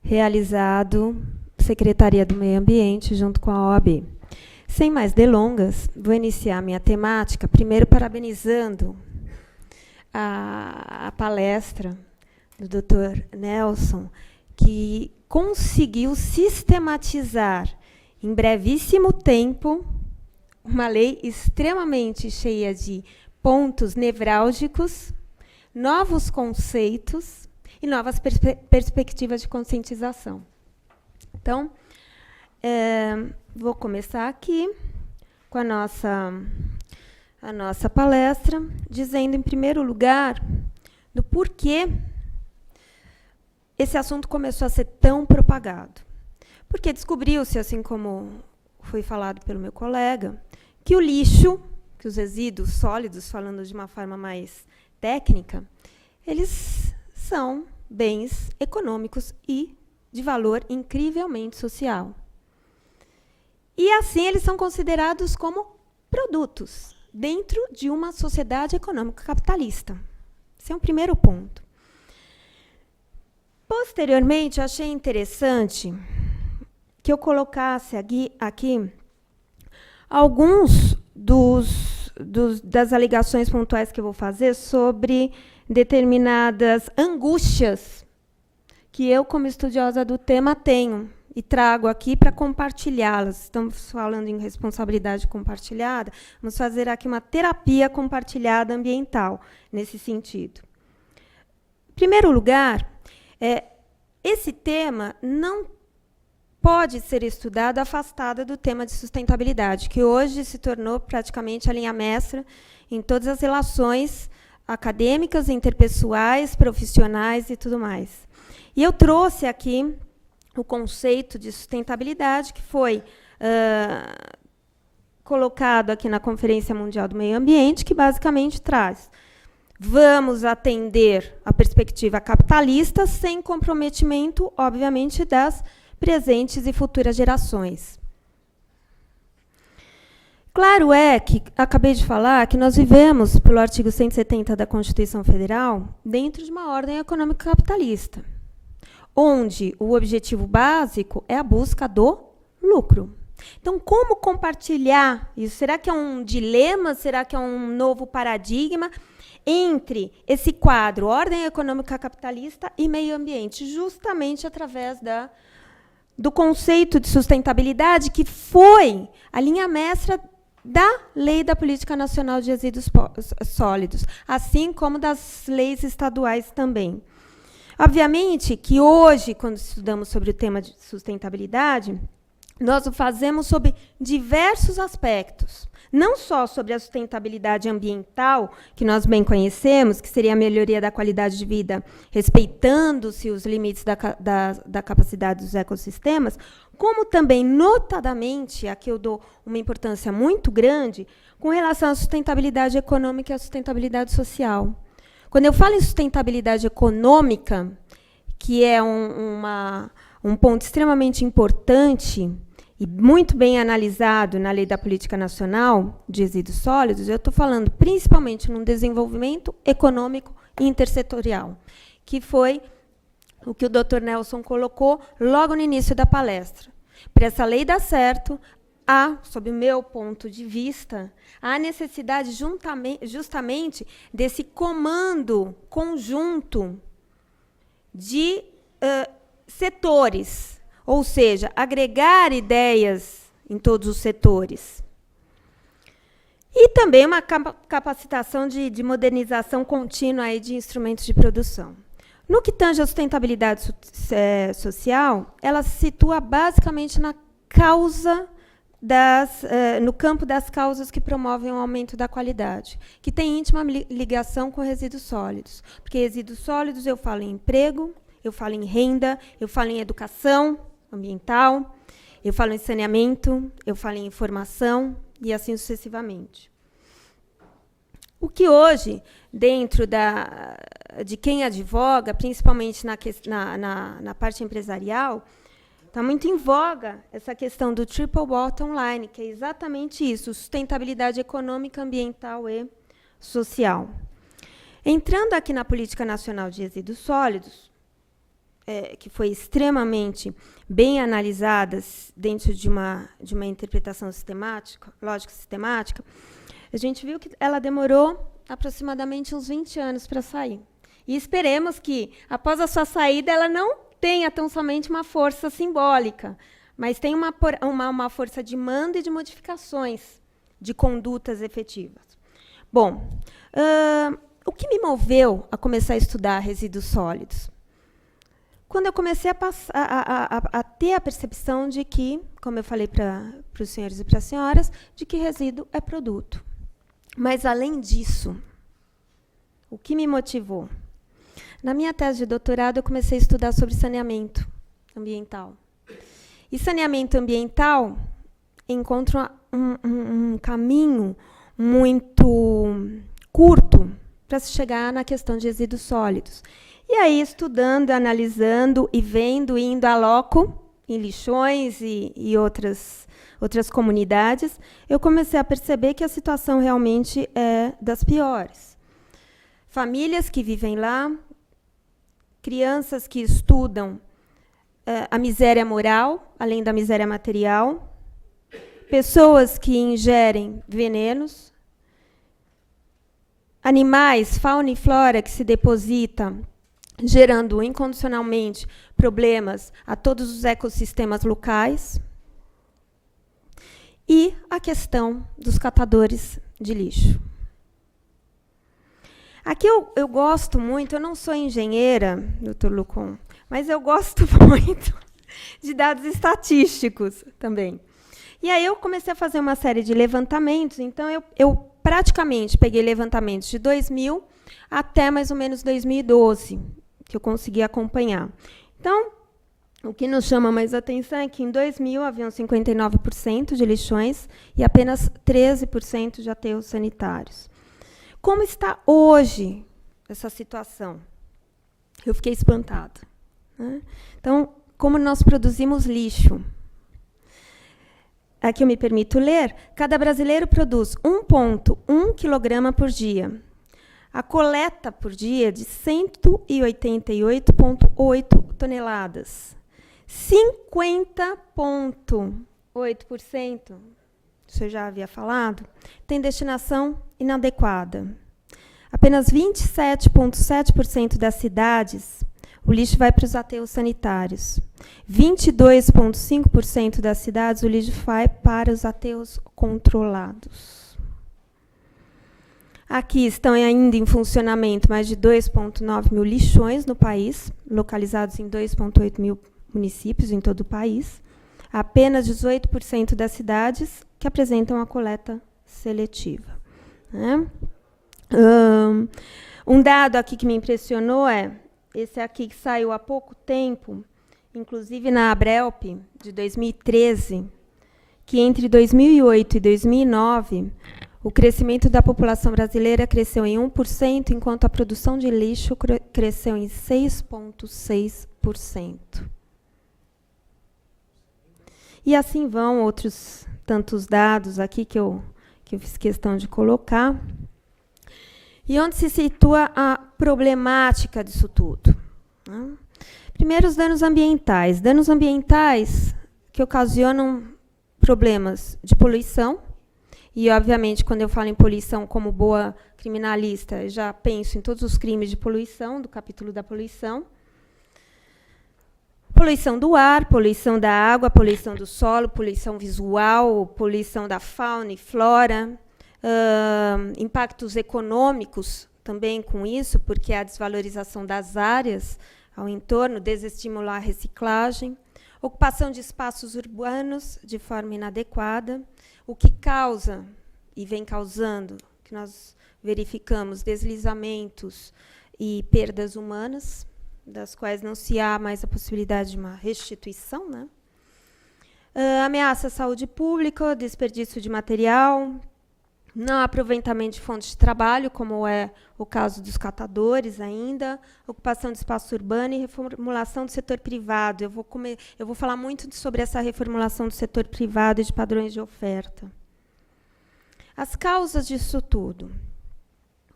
realizado Secretaria do Meio Ambiente junto com a OAB. Sem mais delongas, vou iniciar minha temática, primeiro parabenizando a palestra do Dr. Nelson, que conseguiu sistematizar em brevíssimo tempo uma lei extremamente cheia de pontos nevrálgicos, novos conceitos e novas perspectivas de conscientização. Então, vou começar aqui com a nossa palestra, dizendo, em primeiro lugar, do porquê esse assunto começou a ser tão propagado. Porque descobriu-se, assim como foi falado pelo meu colega, que o lixo, que os resíduos sólidos, falando de uma forma mais técnica, eles são bens econômicos e de valor incrivelmente social. E, assim, eles são considerados como produtos dentro de uma sociedade econômica capitalista. Esse é um primeiro ponto. Posteriormente, eu achei interessante que eu colocasse aqui alguns das alegações pontuais que eu vou fazer sobre determinadas angústias que eu, como estudiosa do tema, tenho e trago aqui para compartilhá-las. Estamos falando em responsabilidade compartilhada, vamos fazer aqui uma terapia compartilhada ambiental, nesse sentido. Em primeiro lugar, esse tema não pode ser estudado afastada do tema de sustentabilidade, que hoje se tornou praticamente a linha mestra em todas as relações acadêmicas, interpessoais, profissionais e tudo mais. E eu trouxe aqui o conceito de sustentabilidade, que foi colocado aqui na Conferência Mundial do Meio Ambiente, que basicamente traz: vamos atender a perspectiva capitalista sem comprometimento, obviamente, das presentes e futuras gerações. Claro é que, acabei de falar, que nós vivemos, pelo artigo 170 da Constituição Federal, dentro de uma ordem econômica capitalista, onde o objetivo básico é a busca do lucro. Então, como compartilhar isso? Será que é um dilema? Será que é um novo paradigma entre esse quadro, ordem econômica capitalista e meio ambiente, justamente através do conceito de sustentabilidade, que foi a linha mestra da Lei da Política Nacional de Resíduos Sólidos, assim como das leis estaduais também. Obviamente que hoje, quando estudamos sobre o tema de sustentabilidade, nós o fazemos sobre diversos aspectos. Não só sobre a sustentabilidade ambiental, que nós bem conhecemos, que seria a melhoria da qualidade de vida, respeitando-se os limites da capacidade dos ecossistemas, como também, notadamente, aqui eu dou uma importância muito grande, com relação à sustentabilidade econômica e à sustentabilidade social. Quando eu falo em sustentabilidade econômica, que é um ponto extremamente importante e muito bem analisado na Lei da Política Nacional de Resíduos Sólidos, eu estou falando principalmente num desenvolvimento econômico intersetorial, que foi o que o Dr. Nelson colocou logo no início da palestra. Para essa lei dar certo, sob o meu ponto de vista, há necessidade justamente desse comando conjunto de setores, ou seja, agregar ideias em todos os setores. E também uma capacitação de modernização contínua aí de instrumentos de produção. No que tange à sustentabilidade social, ela se situa basicamente na causa no campo das causas que promovem o aumento da qualidade, que tem íntima ligação com resíduos sólidos. Porque resíduos sólidos eu falo em emprego, eu falo em renda, eu falo em educação ambiental, eu falo em saneamento, eu falo em informação e assim sucessivamente. O que hoje, dentro de quem advoga, principalmente na parte empresarial, Está muito em voga essa questão do triple bottom line, que é exatamente isso, sustentabilidade econômica, ambiental e social. Entrando aqui na Política Nacional de Resíduos Sólidos, que foi extremamente bem analisada dentro de uma interpretação sistemática, lógica sistemática, a gente viu que ela demorou aproximadamente uns 20 anos para sair. E esperemos que, após a sua saída, ela não tenha tão somente uma força simbólica, mas tenha uma força de mando e de modificações de condutas efetivas. Bom, o que me moveu a começar a estudar resíduos sólidos? Quando eu comecei a ter a percepção de que, como eu falei para os senhores e para as senhoras, de que resíduo é produto. Mas, além disso, o que me motivou? Na minha tese de doutorado, eu comecei a estudar sobre saneamento ambiental. E saneamento ambiental encontra um caminho muito curto para se chegar na questão de resíduos sólidos. E aí, estudando, analisando e vendo, indo a loco, em lixões e outras comunidades, eu comecei a perceber que a situação realmente é das piores. Famílias que vivem lá, crianças que estudam a miséria moral, além da miséria material, pessoas que ingerem venenos, animais, fauna e flora que se depositam, gerando incondicionalmente problemas a todos os ecossistemas locais, e a questão dos catadores de lixo. Aqui eu gosto muito, eu não sou engenheira, doutor Lucon, mas eu gosto muito de dados estatísticos também. E aí eu comecei a fazer uma série de levantamentos, então eu praticamente peguei levantamentos de 2000 até mais ou menos 2012, que eu consegui acompanhar. Então, o que nos chama mais atenção é que em 2000 haviam 59% de lixões e apenas 13% de aterros sanitários. Como está hoje essa situação? Eu fiquei espantada. Né? Então, como nós produzimos lixo? Aqui eu me permito ler. Cada brasileiro produz 1,1 kg por dia. A coleta por dia é de 188,8 toneladas. 50,8%, isso eu já havia falado, tem destinação inadequada. Apenas 27,7% das cidades, o lixo vai para os aterros sanitários. 22,5% das cidades, o lixo vai para os aterros controlados. Aqui estão ainda em funcionamento mais de 2,9 mil lixões no país, localizados em 2,8 mil municípios em todo o país. Apenas 18% das cidades que apresentam a coleta seletiva. Né? Um dado aqui que me impressionou é esse aqui que saiu há pouco tempo, inclusive na Abrelp, de 2013, que entre 2008 e 2009, o crescimento da população brasileira cresceu em 1%, enquanto a produção de lixo cresceu em 6,6%. E assim vão outros tantos dados aqui que eu fiz questão de colocar. E onde se situa a problemática disso tudo? Né? Primeiro, os danos ambientais. Danos ambientais que ocasionam problemas de poluição. E, obviamente, quando eu falo em poluição como boa criminalista, já penso em todos os crimes de poluição, do capítulo da poluição. Poluição do ar, poluição da água, poluição do solo, poluição visual, poluição da fauna e flora, impactos econômicos também com isso, porque a desvalorização das áreas ao entorno, desestimular a reciclagem, ocupação de espaços urbanos de forma inadequada, o que causa, e vem causando, que nós verificamos, deslizamentos e perdas humanas, das quais não se há mais a possibilidade de uma restituição. Né? Ameaça à saúde pública, desperdício de material, não aproveitamento de fontes de trabalho, como é o caso dos catadores ainda, ocupação de espaço urbano e reformulação do setor privado. Eu vou falar muito sobre essa reformulação do setor privado e de padrões de oferta. As causas disso tudo.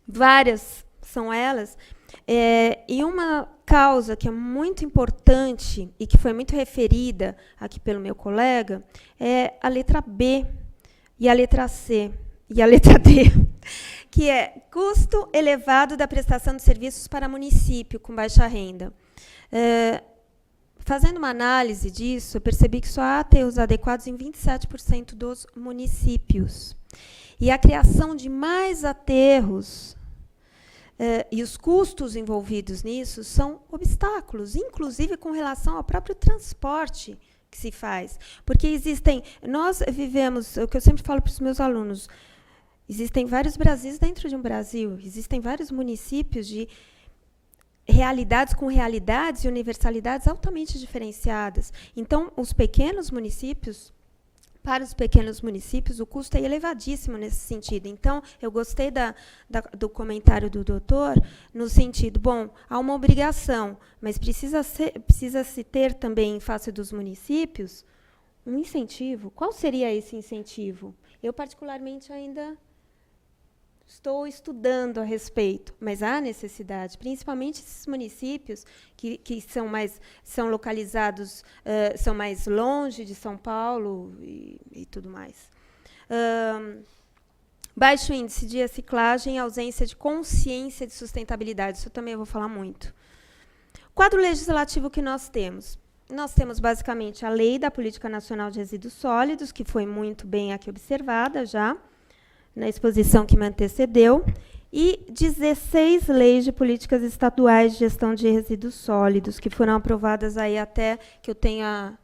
Várias são elas, e uma causa que é muito importante e que foi muito referida aqui pelo meu colega é a letra B e a letra C e a letra D, que é custo elevado da prestação de serviços para município com baixa renda. Fazendo uma análise disso, eu percebi que só há aterros adequados em 27% dos municípios. E a criação de mais aterros e os custos envolvidos nisso são obstáculos, inclusive com relação ao próprio transporte que se faz. Porque nós vivemos, o que eu sempre falo para os meus alunos, existem vários Brasis dentro de um Brasil, existem vários municípios de realidades com realidades e universalidades altamente diferenciadas. Então, para os pequenos municípios, o custo é elevadíssimo nesse sentido. Então, eu gostei do comentário do doutor, no sentido, bom, há uma obrigação, mas precisa-se ter também, em face dos municípios, um incentivo. Qual seria esse incentivo? Eu, particularmente, ainda estou estudando a respeito, mas há necessidade, principalmente esses municípios que são localizados, são mais longe de São Paulo e tudo mais. Baixo índice de reciclagem e ausência de consciência de sustentabilidade, isso eu também vou falar muito. Quadro legislativo que nós temos. Nós temos, basicamente, a Lei da Política Nacional de Resíduos Sólidos, que foi muito bem aqui observada já, na exposição que me antecedeu, e 16 leis de políticas estaduais de gestão de resíduos sólidos, que foram aprovadas aí até que eu tenha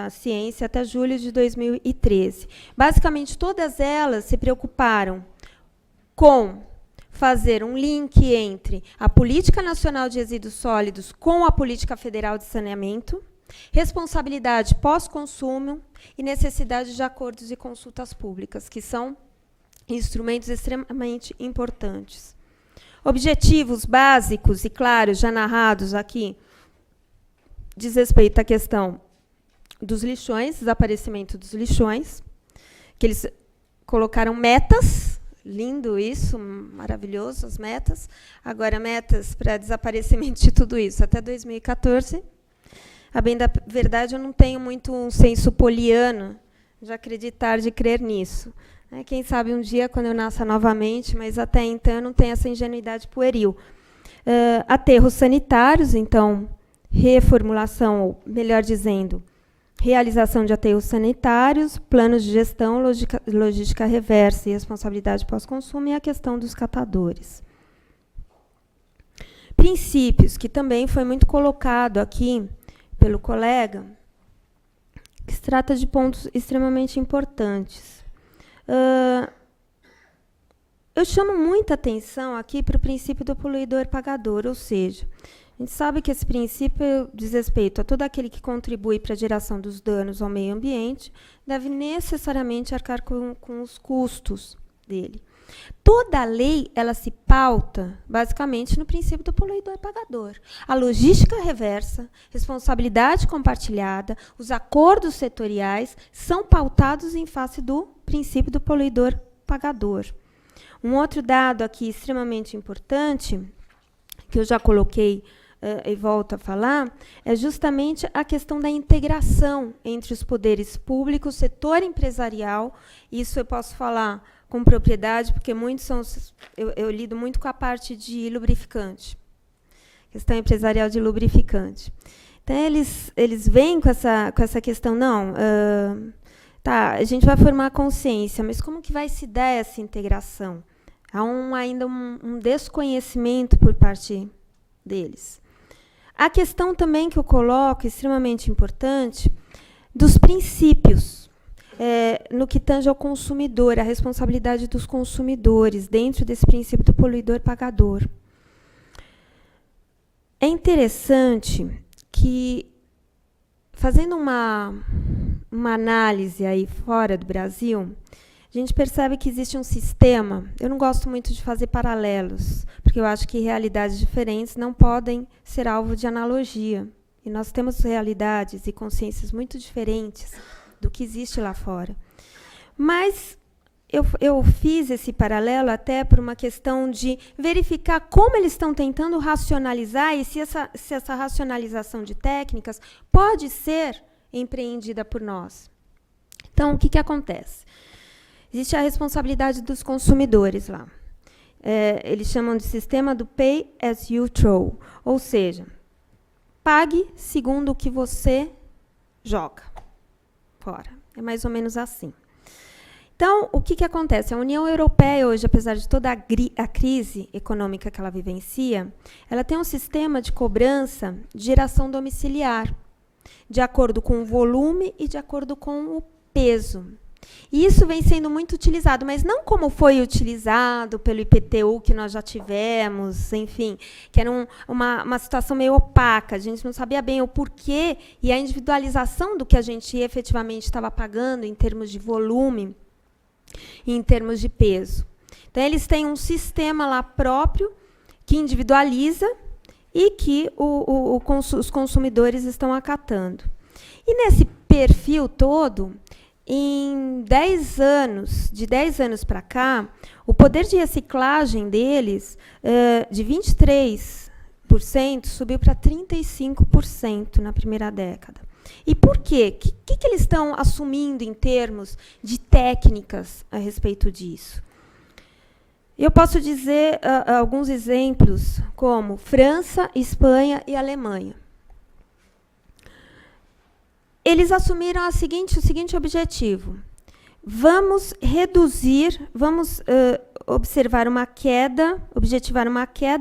a ciência, até julho de 2013. Basicamente, todas elas se preocuparam com fazer um link entre a Política Nacional de Resíduos Sólidos com a Política Federal de Saneamento, responsabilidade pós-consumo e necessidade de acordos e consultas públicas, que são instrumentos extremamente importantes. Objetivos básicos e claros, já narrados aqui, diz respeito à questão dos lixões, desaparecimento dos lixões, que eles colocaram metas, lindo isso, maravilhoso as metas, agora metas para desaparecimento de tudo isso até 2014. A bem da verdade, eu não tenho muito um senso poliano de acreditar, de crer nisso. Quem sabe um dia, quando eu nasça novamente, mas até então eu não tenho essa ingenuidade pueril. Aterros sanitários, então, reformulação, ou melhor dizendo, realização de aterros sanitários, planos de gestão, logística reversa e responsabilidade pós-consumo, e a questão dos catadores. Princípios, que também foi muito colocado aqui pelo colega, que se trata de pontos extremamente importantes. Eu chamo muita atenção aqui para o princípio do poluidor-pagador, ou seja, a gente sabe que esse princípio diz respeito a todo aquele que contribui para a geração dos danos ao meio ambiente, deve necessariamente arcar com os custos dele. Toda lei ela se pauta, basicamente, no princípio do poluidor-pagador. A logística reversa, responsabilidade compartilhada, os acordos setoriais são pautados em face do princípio do poluidor-pagador. Um outro dado aqui extremamente importante, que eu já coloquei e volto a falar, é justamente a questão da integração entre os poderes públicos, setor empresarial. Isso eu posso falar com propriedade, porque muitos são. Eu lido muito com a parte de lubrificante, questão empresarial de lubrificante. Então, eles vêm com essa questão, não, tá, a gente vai formar consciência, mas como que vai se dar essa integração? Há ainda um desconhecimento por parte deles. A questão também que eu coloco, extremamente importante, dos princípios, no que tange ao consumidor, a responsabilidade dos consumidores, dentro desse princípio do poluidor-pagador. É interessante que, fazendo uma análise aí fora do Brasil, a a gente percebe que existe um sistema. Eu não gosto muito de fazer paralelos, porque eu acho que realidades diferentes não podem ser alvo de analogia. E nós temos realidades e consciências muito diferentes do que existe lá fora. Mas eu fiz esse paralelo até por uma questão de verificar como eles estão tentando racionalizar e se essa racionalização de técnicas pode ser empreendida por nós. Então, o que acontece? Existe a responsabilidade dos consumidores lá. Eles chamam de sistema do pay as you throw, ou seja, pague segundo o que você joga fora. É mais ou menos assim. Então, o que acontece? A União Europeia, hoje, apesar de toda a crise econômica que ela vivencia, ela tem um sistema de cobrança de geração domiciliar, de acordo com o volume e de acordo com o peso. E isso vem sendo muito utilizado, mas não como foi utilizado pelo IPTU, que nós já tivemos, enfim, que era uma situação meio opaca, a gente não sabia bem o porquê e a individualização do que a gente efetivamente estava pagando em termos de volume e em termos de peso. Então, eles têm um sistema lá próprio que individualiza e que os consumidores estão acatando. E nesse perfil todo, em 10 anos, de 10 anos para cá, o poder de reciclagem deles, de 23%, subiu para 35% na primeira década. E por quê? O que eles estão assumindo em termos de técnicas a respeito disso? Eu posso dizer alguns exemplos, como França, Espanha e Alemanha. Eles assumiram o seguinte objetivo. Vamos reduzir, vamos objetivar uma queda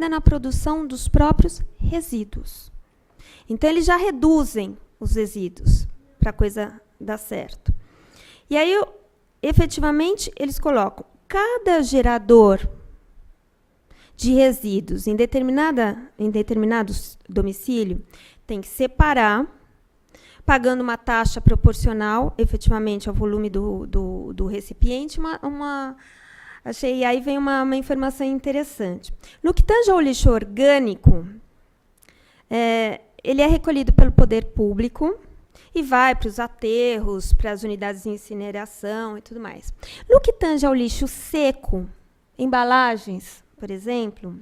na produção dos próprios resíduos. Então, eles já reduzem os resíduos para a coisa dar certo. E aí, efetivamente, eles colocam cada gerador de resíduos em determinado domicílio tem que separar, pagando uma taxa proporcional, efetivamente, ao volume do recipiente. E aí vem uma informação interessante. No que tange ao lixo orgânico, ele é recolhido pelo poder público e vai para os aterros, para as unidades de incineração e tudo mais. No que tange ao lixo seco, embalagens, por exemplo,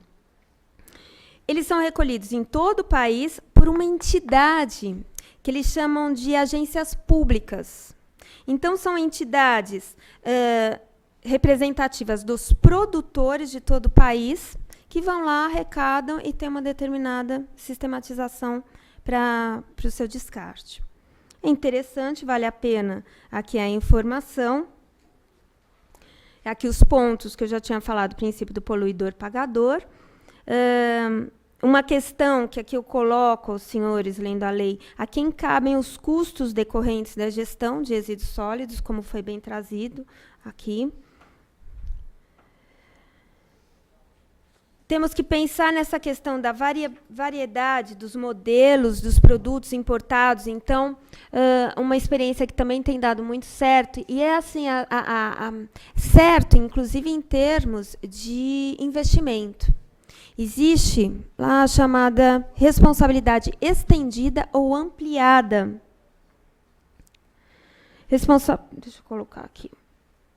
eles são recolhidos em todo o país por uma entidade que eles chamam de agências públicas. Então, são entidades representativas dos produtores de todo o país que vão lá, arrecadam e tem uma determinada sistematização para o seu descarte. É interessante, vale a pena aqui a informação. Aqui os pontos que eu já tinha falado, o princípio do poluidor-pagador. Uma questão que aqui eu coloco, os senhores, lendo a lei, a quem cabem os custos decorrentes da gestão de resíduos sólidos, como foi bem trazido aqui. Temos que pensar nessa questão da variedade dos modelos, dos produtos importados. Então, uma experiência que também tem dado muito certo, e é assim, certo, inclusive em termos de investimento. Existe lá a chamada responsabilidade estendida ou ampliada. Deixa eu colocar aqui.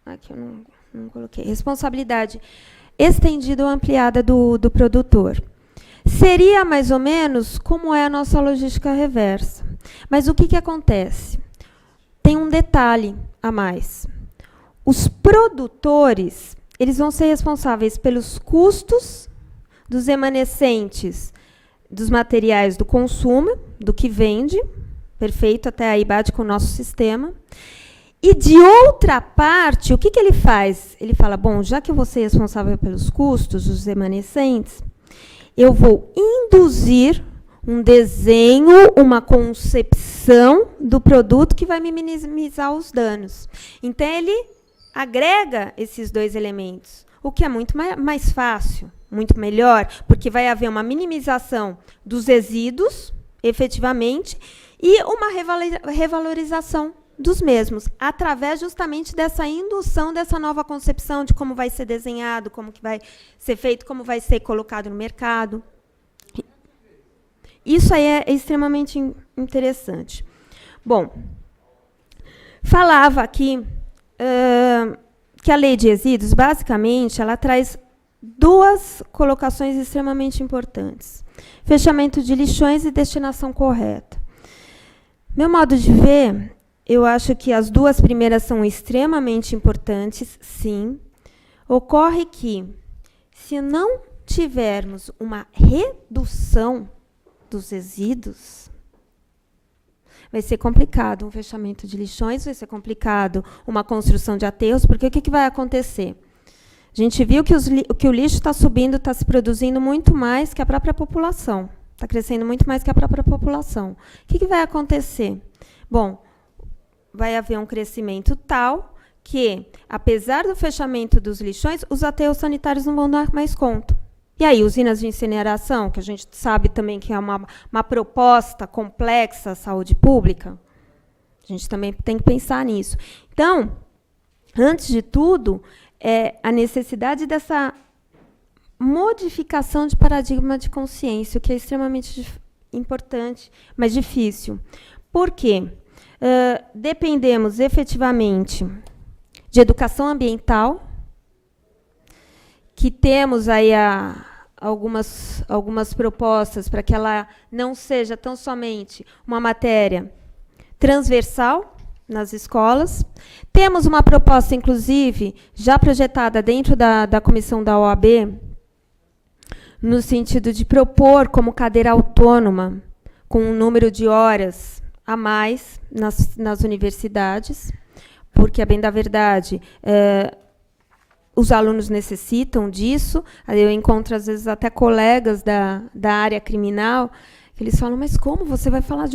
Aqui eu não coloquei. Responsabilidade estendida ou ampliada do produtor. Seria mais ou menos como é a nossa logística reversa. Mas o que acontece? Tem um detalhe a mais. Os produtores, eles vão ser responsáveis pelos custos dos remanescentes dos materiais do consumo, do que vende, perfeito, até aí bate com o nosso sistema. E, de outra parte, o que ele faz? Ele fala, bom, já que eu vou ser responsável pelos custos dos remanescentes, eu vou induzir um desenho, uma concepção do produto que vai minimizar os danos. Então, ele agrega esses dois elementos, o que é muito mais fácil, muito melhor, porque vai haver uma minimização dos resíduos, efetivamente, e uma revalorização dos mesmos, através justamente dessa indução, dessa nova concepção de como vai ser desenhado, como que vai ser feito, como vai ser colocado no mercado. Isso aí é extremamente interessante. Bom, falava aqui que a lei de resíduos, basicamente, ela traz duas colocações extremamente importantes. Fechamento de lixões e destinação correta. Meu modo de ver, eu acho que as duas primeiras são extremamente importantes, sim. Ocorre que, se não tivermos uma redução dos resíduos, vai ser complicado um fechamento de lixões, vai ser complicado uma construção de aterros, porque o que vai acontecer? A gente viu que o lixo está subindo, está se produzindo muito mais que a própria população. Está crescendo muito mais que a própria população. O que vai acontecer? Bom, vai haver um crescimento tal que, apesar do fechamento dos lixões, os aterros sanitários não vão dar mais conta. E aí, usinas de incineração, que a gente sabe também que é uma proposta complexa à saúde pública, a gente também tem que pensar nisso. Então, antes de tudo, a necessidade dessa modificação de paradigma de consciência, o que é extremamente importante, mas difícil. Por quê? Dependemos efetivamente de educação ambiental, que temos aí algumas propostas para que ela não seja tão somente uma matéria transversal nas escolas. Temos uma proposta, inclusive, já projetada dentro da comissão da OAB, no sentido de propor como cadeira autônoma, com um número de horas a mais nas universidades, porque, a bem da verdade, os alunos necessitam disso. Eu encontro, às vezes, até colegas da área criminal, que eles falam, mas como você vai falar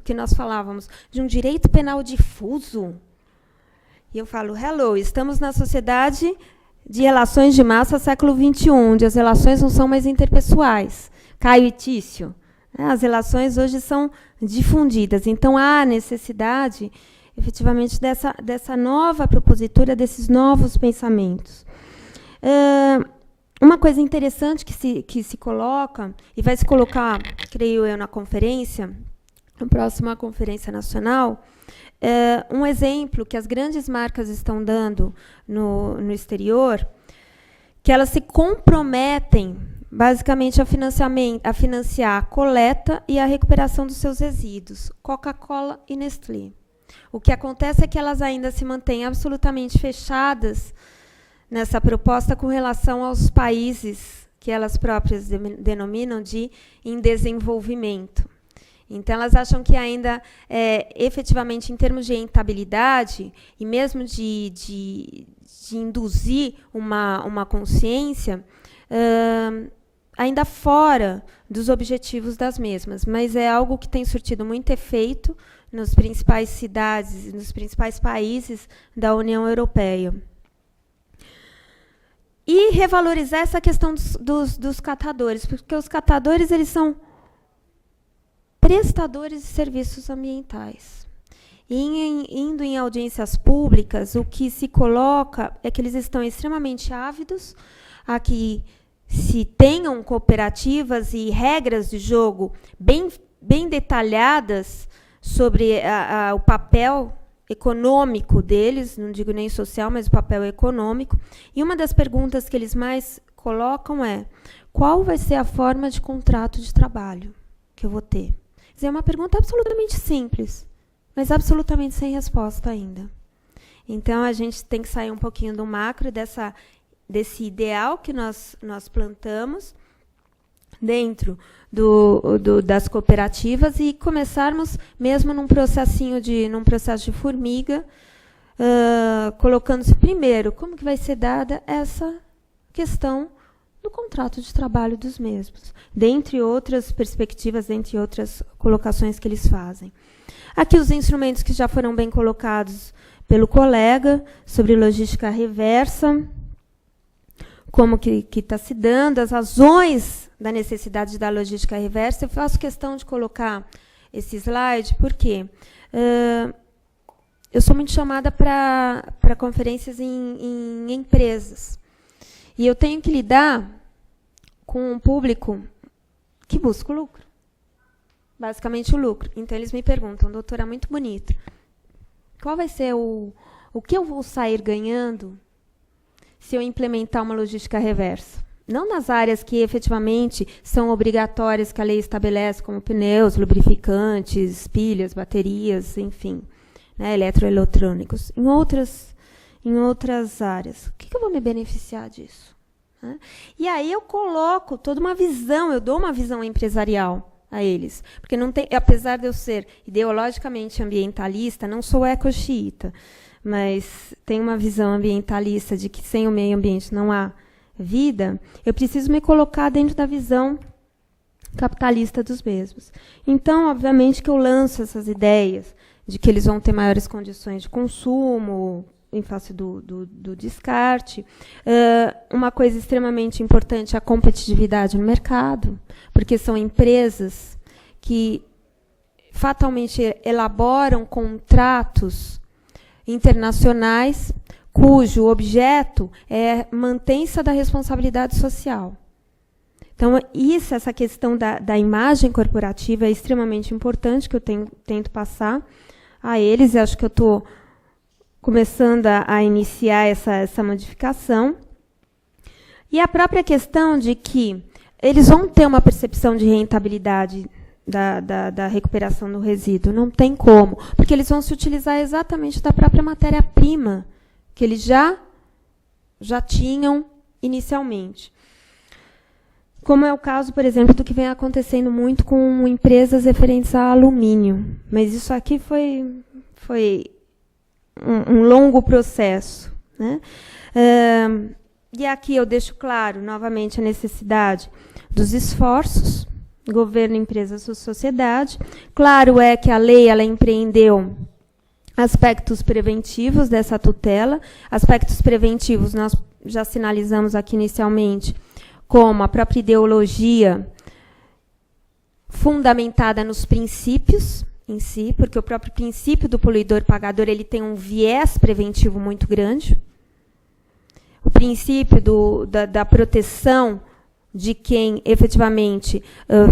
que nós falávamos, de um direito penal difuso? E eu falo, hello, estamos na sociedade de relações de massa século XXI, onde as relações não são mais interpessoais. Caio e Tício. As relações hoje são difundidas. Então, há necessidade, efetivamente, dessa nova propositura, desses novos pensamentos. Uma coisa interessante que se coloca, e vai se colocar, creio eu, na conferência, na próxima Conferência Nacional, um exemplo que as grandes marcas estão dando no exterior, que elas se comprometem, basicamente, a financiar a coleta e a recuperação dos seus resíduos, Coca-Cola e Nestlé. O que acontece é que elas ainda se mantêm absolutamente fechadas nessa proposta com relação aos países que elas próprias denominam de em desenvolvimento. Então, elas acham que ainda, efetivamente, em termos de rentabilidade, e mesmo de induzir uma consciência, ainda fora dos objetivos das mesmas. Mas é algo que tem surtido muito efeito nas principais cidades, nos principais países da União Europeia. E revalorizar essa questão dos catadores, porque os catadores eles são prestadores de serviços ambientais. E indo em audiências públicas, o que se coloca é que eles estão extremamente ávidos a que se tenham cooperativas e regras de jogo bem detalhadas sobre o papel econômico deles, não digo nem social, mas o papel econômico. E uma das perguntas que eles mais colocam é: qual vai ser a forma de contrato de trabalho que eu vou ter? É uma pergunta absolutamente simples, mas absolutamente sem resposta ainda. Então, a gente tem que sair um pouquinho do macro, desse ideal que nós plantamos dentro das cooperativas e começarmos mesmo num processo de formiga, colocando-se primeiro como que vai ser dada essa questão do contrato de trabalho dos mesmos, dentre outras perspectivas, dentre outras colocações que eles fazem. Aqui os instrumentos que já foram bem colocados pelo colega sobre logística reversa, como que está se dando, as razões da necessidade da logística reversa. Eu faço questão de colocar esse slide, porque eu sou muito chamada para conferências em empresas. E eu tenho que lidar com um público que busca o lucro. Basicamente, o lucro. Então, eles me perguntam, doutora, muito bonito, qual vai ser o que eu vou sair ganhando se eu implementar uma logística reversa? Não nas áreas que efetivamente são obrigatórias que a lei estabelece, como pneus, lubrificantes, pilhas, baterias, enfim, né, eletroeletrônicos. Em outras áreas. O que eu vou me beneficiar disso? Né? E aí eu coloco toda uma visão, eu dou uma visão empresarial a eles. Porque não tem, apesar de eu ser ideologicamente ambientalista, não sou eco-xiita, mas tenho uma visão ambientalista de que sem o meio ambiente não há vida, eu preciso me colocar dentro da visão capitalista dos mesmos. Então, obviamente, que eu lanço essas ideias de que eles vão ter maiores condições de consumo, em face do descarte. Uma coisa extremamente importante é a competitividade no mercado, porque são empresas que fatalmente elaboram contratos internacionais cujo objeto é mantença da responsabilidade social. Então, essa questão da imagem corporativa é extremamente importante, que eu tento passar a eles, e acho que eu estou começando a iniciar essa modificação. E a própria questão de que eles vão ter uma percepção de rentabilidade da recuperação do resíduo. Não tem como, porque eles vão se utilizar exatamente da própria matéria-prima que eles já tinham inicialmente. Como é o caso, por exemplo, do que vem acontecendo muito com empresas referentes a alumínio. Mas isso aqui foi um longo processo, né? E aqui eu deixo claro, novamente, a necessidade dos esforços, governo, empresa, sociedade. Claro é que a lei ela empreendeu aspectos preventivos dessa tutela. Aspectos preventivos nós já sinalizamos aqui inicialmente, como a própria ideologia fundamentada nos princípios em si, porque o próprio princípio do poluidor-pagador ele tem um viés preventivo muito grande. O princípio da proteção de quem efetivamente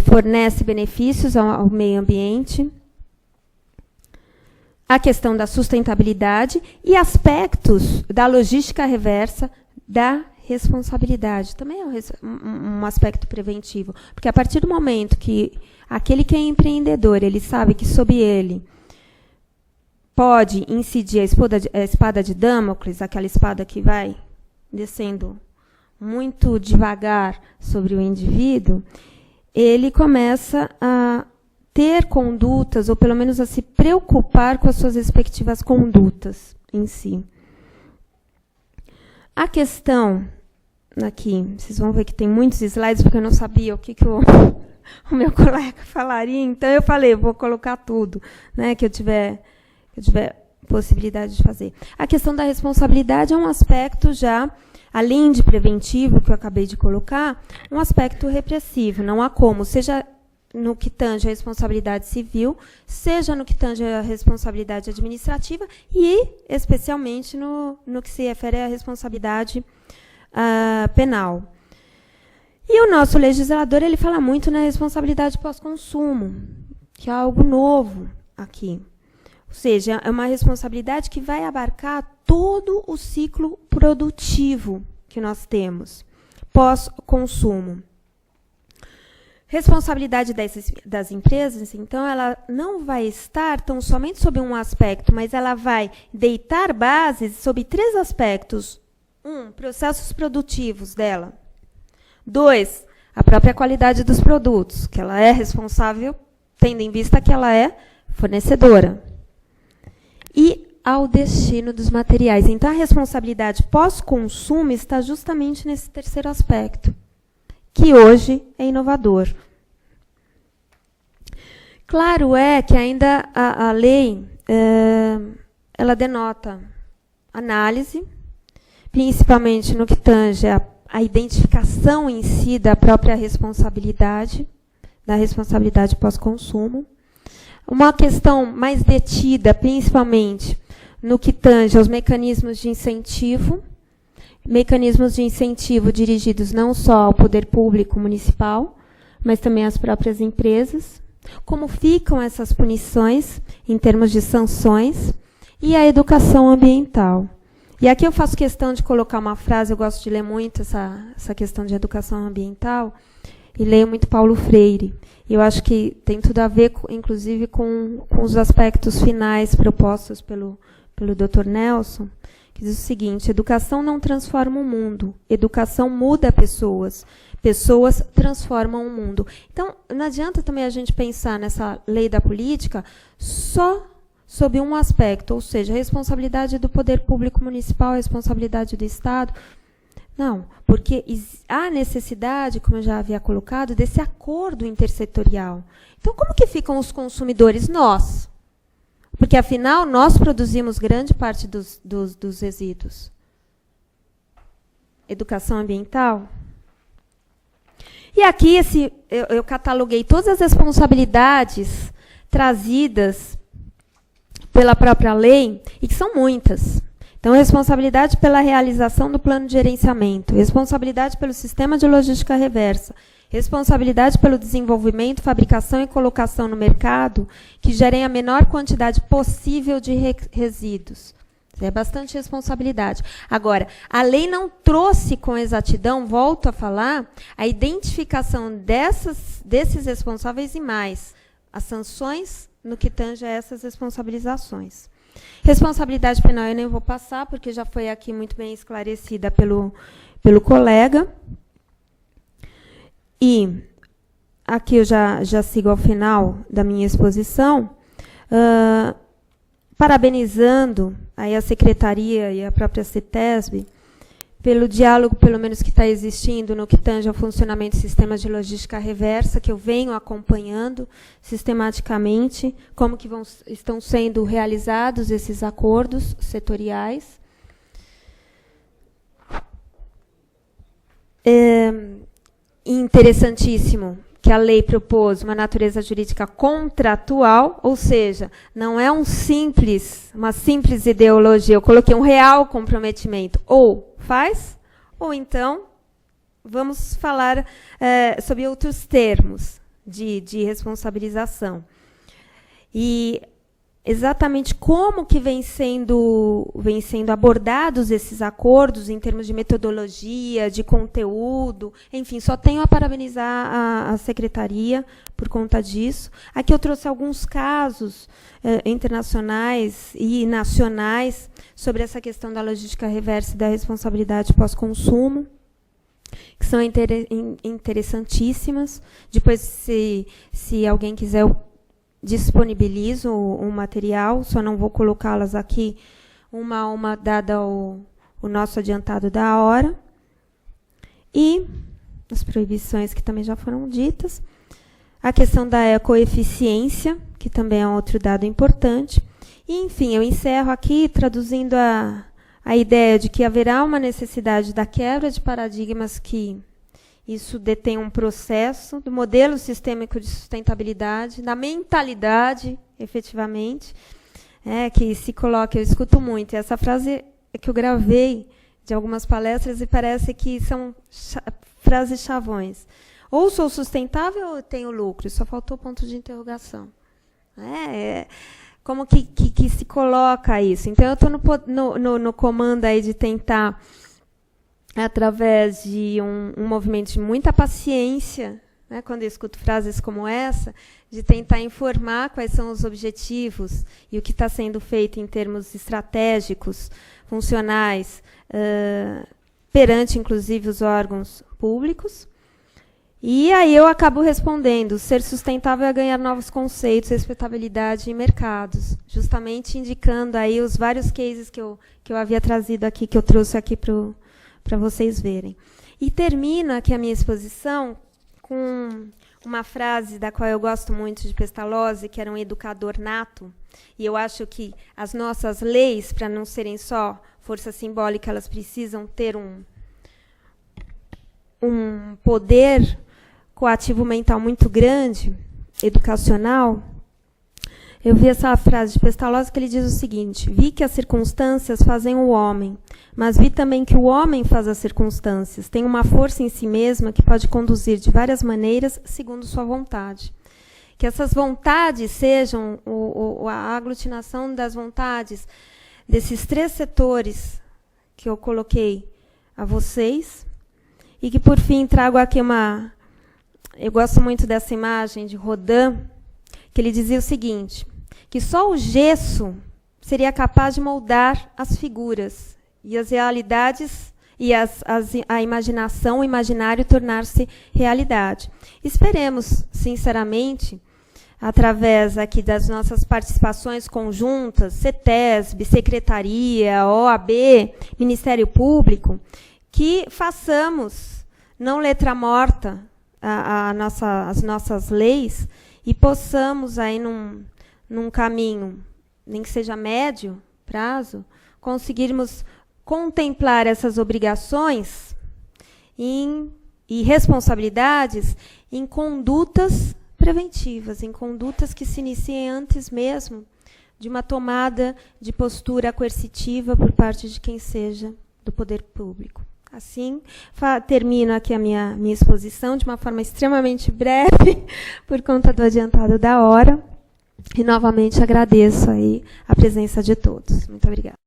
fornece benefícios ao meio ambiente. A questão da sustentabilidade e aspectos da logística reversa da responsabilidade. Também é um aspecto preventivo. Porque a partir do momento que aquele que é empreendedor, ele sabe que sob ele pode incidir a espada de Damocles, aquela espada que vai descendo muito devagar sobre o indivíduo, ele começa a ter condutas, ou pelo menos a se preocupar com as suas respectivas condutas em si. A questão, aqui, vocês vão ver que tem muitos slides, porque eu não sabia o que o meu colega falaria, então eu falei, eu vou colocar tudo, né, que eu tiver possibilidade de fazer. A questão da responsabilidade é um aspecto já, além de preventivo, que eu acabei de colocar, um aspecto repressivo. Não há como, seja no que tange a responsabilidade civil, seja no que tange a responsabilidade administrativa e, especialmente, no que se refere à responsabilidade penal. E o nosso legislador ele fala muito na responsabilidade pós-consumo, que é algo novo aqui. Ou seja, é uma responsabilidade que vai abarcar todo o ciclo produtivo que nós temos, pós-consumo. Responsabilidade das empresas, então, ela não vai estar tão somente sobre um aspecto, mas ela vai deitar bases sobre 3 aspectos. 1, processos produtivos dela. 2, a própria qualidade dos produtos, que ela é responsável, tendo em vista que ela é fornecedora. E ao destino dos materiais. Então, a responsabilidade pós-consumo está justamente nesse 3º aspecto, que hoje é inovador. Claro é que ainda a lei ela denota análise, principalmente no que tange a identificação em si da própria responsabilidade, da responsabilidade pós-consumo. Uma questão mais detida, principalmente, no que tange aos mecanismos de incentivo dirigidos não só ao poder público municipal, mas também às próprias empresas, como ficam essas punições em termos de sanções, e a educação ambiental. E aqui eu faço questão de colocar uma frase, eu gosto de ler muito essa questão de educação ambiental, e leio muito Paulo Freire. E eu acho que tem tudo a ver, inclusive, com os aspectos finais propostos pelo Dr. Nelson, que diz o seguinte: educação não transforma o mundo, educação muda pessoas, pessoas transformam o mundo. Então, não adianta também a gente pensar nessa lei da política só sob um aspecto, ou seja, a responsabilidade do poder público municipal, a responsabilidade do Estado. Não, porque há necessidade, como eu já havia colocado, desse acordo intersetorial. Então, como que ficam os consumidores? Nós. Porque, afinal, nós produzimos grande parte dos resíduos. Educação ambiental. E aqui eu cataloguei todas as responsabilidades trazidas pela própria lei, e que são muitas. Então, responsabilidade pela realização do plano de gerenciamento, responsabilidade pelo sistema de logística reversa, responsabilidade pelo desenvolvimento, fabricação e colocação no mercado que gerem a menor quantidade possível de resíduos. É bastante responsabilidade. Agora, a lei não trouxe com exatidão, volto a falar, a identificação desses responsáveis e mais as sanções no que tange a essas responsabilizações. Responsabilidade penal eu nem vou passar, porque já foi aqui muito bem esclarecida pelo colega. E aqui eu já sigo ao final da minha exposição, parabenizando aí a Secretaria e a própria CETESB pelo diálogo, pelo menos que está existindo, no que tange ao funcionamento de sistemas de logística reversa, que eu venho acompanhando sistematicamente, como que estão sendo realizados esses acordos setoriais. Interessantíssimo que a lei propôs uma natureza jurídica contratual, ou seja, não é uma simples ideologia, eu coloquei um real comprometimento, ou faz, ou então vamos falar sobre outros termos de responsabilização. E exatamente como que vem sendo abordados esses acordos em termos de metodologia, de conteúdo, enfim, só tenho a parabenizar a Secretaria por conta disso. Aqui eu trouxe alguns casos internacionais e nacionais sobre essa questão da logística reversa e da responsabilidade pós-consumo, que são interessantíssimas. Depois, se alguém quiser, eu disponibilizo um material, só não vou colocá-las aqui uma a uma, dada o nosso adiantado da hora. E as proibições que também já foram ditas. A questão da ecoeficiência, que também é outro dado importante. E, enfim, eu encerro aqui traduzindo a ideia de que haverá uma necessidade da quebra de paradigmas, que isso detém um processo do modelo sistêmico de sustentabilidade, da mentalidade, efetivamente, que se coloca, eu escuto muito, essa frase é que eu gravei de algumas palestras e parece que são frases chavões. Ou sou sustentável ou tenho lucro, só faltou ponto de interrogação. Como que se coloca isso? Então, eu estou no comando aí de tentar, através de um movimento de muita paciência, quando eu escuto frases como essa, de tentar informar quais são os objetivos e o que está sendo feito em termos estratégicos, funcionais, perante, inclusive, os órgãos públicos. E aí eu acabo respondendo: ser sustentável é ganhar novos conceitos, respeitabilidade em mercados, justamente indicando aí os vários cases que eu havia trazido aqui, que eu trouxe aqui para vocês verem. E termino aqui a minha exposição com uma frase da qual eu gosto muito de Pestalozzi, que era um educador nato, e eu acho que as nossas leis, para não serem só força simbólica, elas precisam ter um poder coativo mental muito grande, educacional, Eu vi essa frase de Pestalozzi que ele diz o seguinte: vi que as circunstâncias fazem o homem, mas vi também que o homem faz as circunstâncias. Tem uma força em si mesma que pode conduzir de várias maneiras segundo sua vontade. Que essas vontades sejam a aglutinação das vontades desses 3 setores que eu coloquei a vocês, e que, por fim, trago aqui uma... Eu gosto muito dessa imagem de Rodin, que ele dizia o seguinte, que só o gesso seria capaz de moldar as figuras e as realidades e a imaginação, o imaginário tornar-se realidade. Esperemos, sinceramente, através aqui das nossas participações conjuntas, CETESB, Secretaria, OAB, Ministério Público, que façamos, não letra morta, as nossas leis, e possamos, aí, num caminho, nem que seja médio prazo, conseguirmos contemplar essas obrigações e responsabilidades em condutas preventivas, em condutas que se iniciem antes mesmo de uma tomada de postura coercitiva por parte de quem seja do poder público. Assim, termino aqui a minha exposição de uma forma extremamente breve, por conta do adiantado da hora, e novamente agradeço aí a presença de todos. Muito obrigada.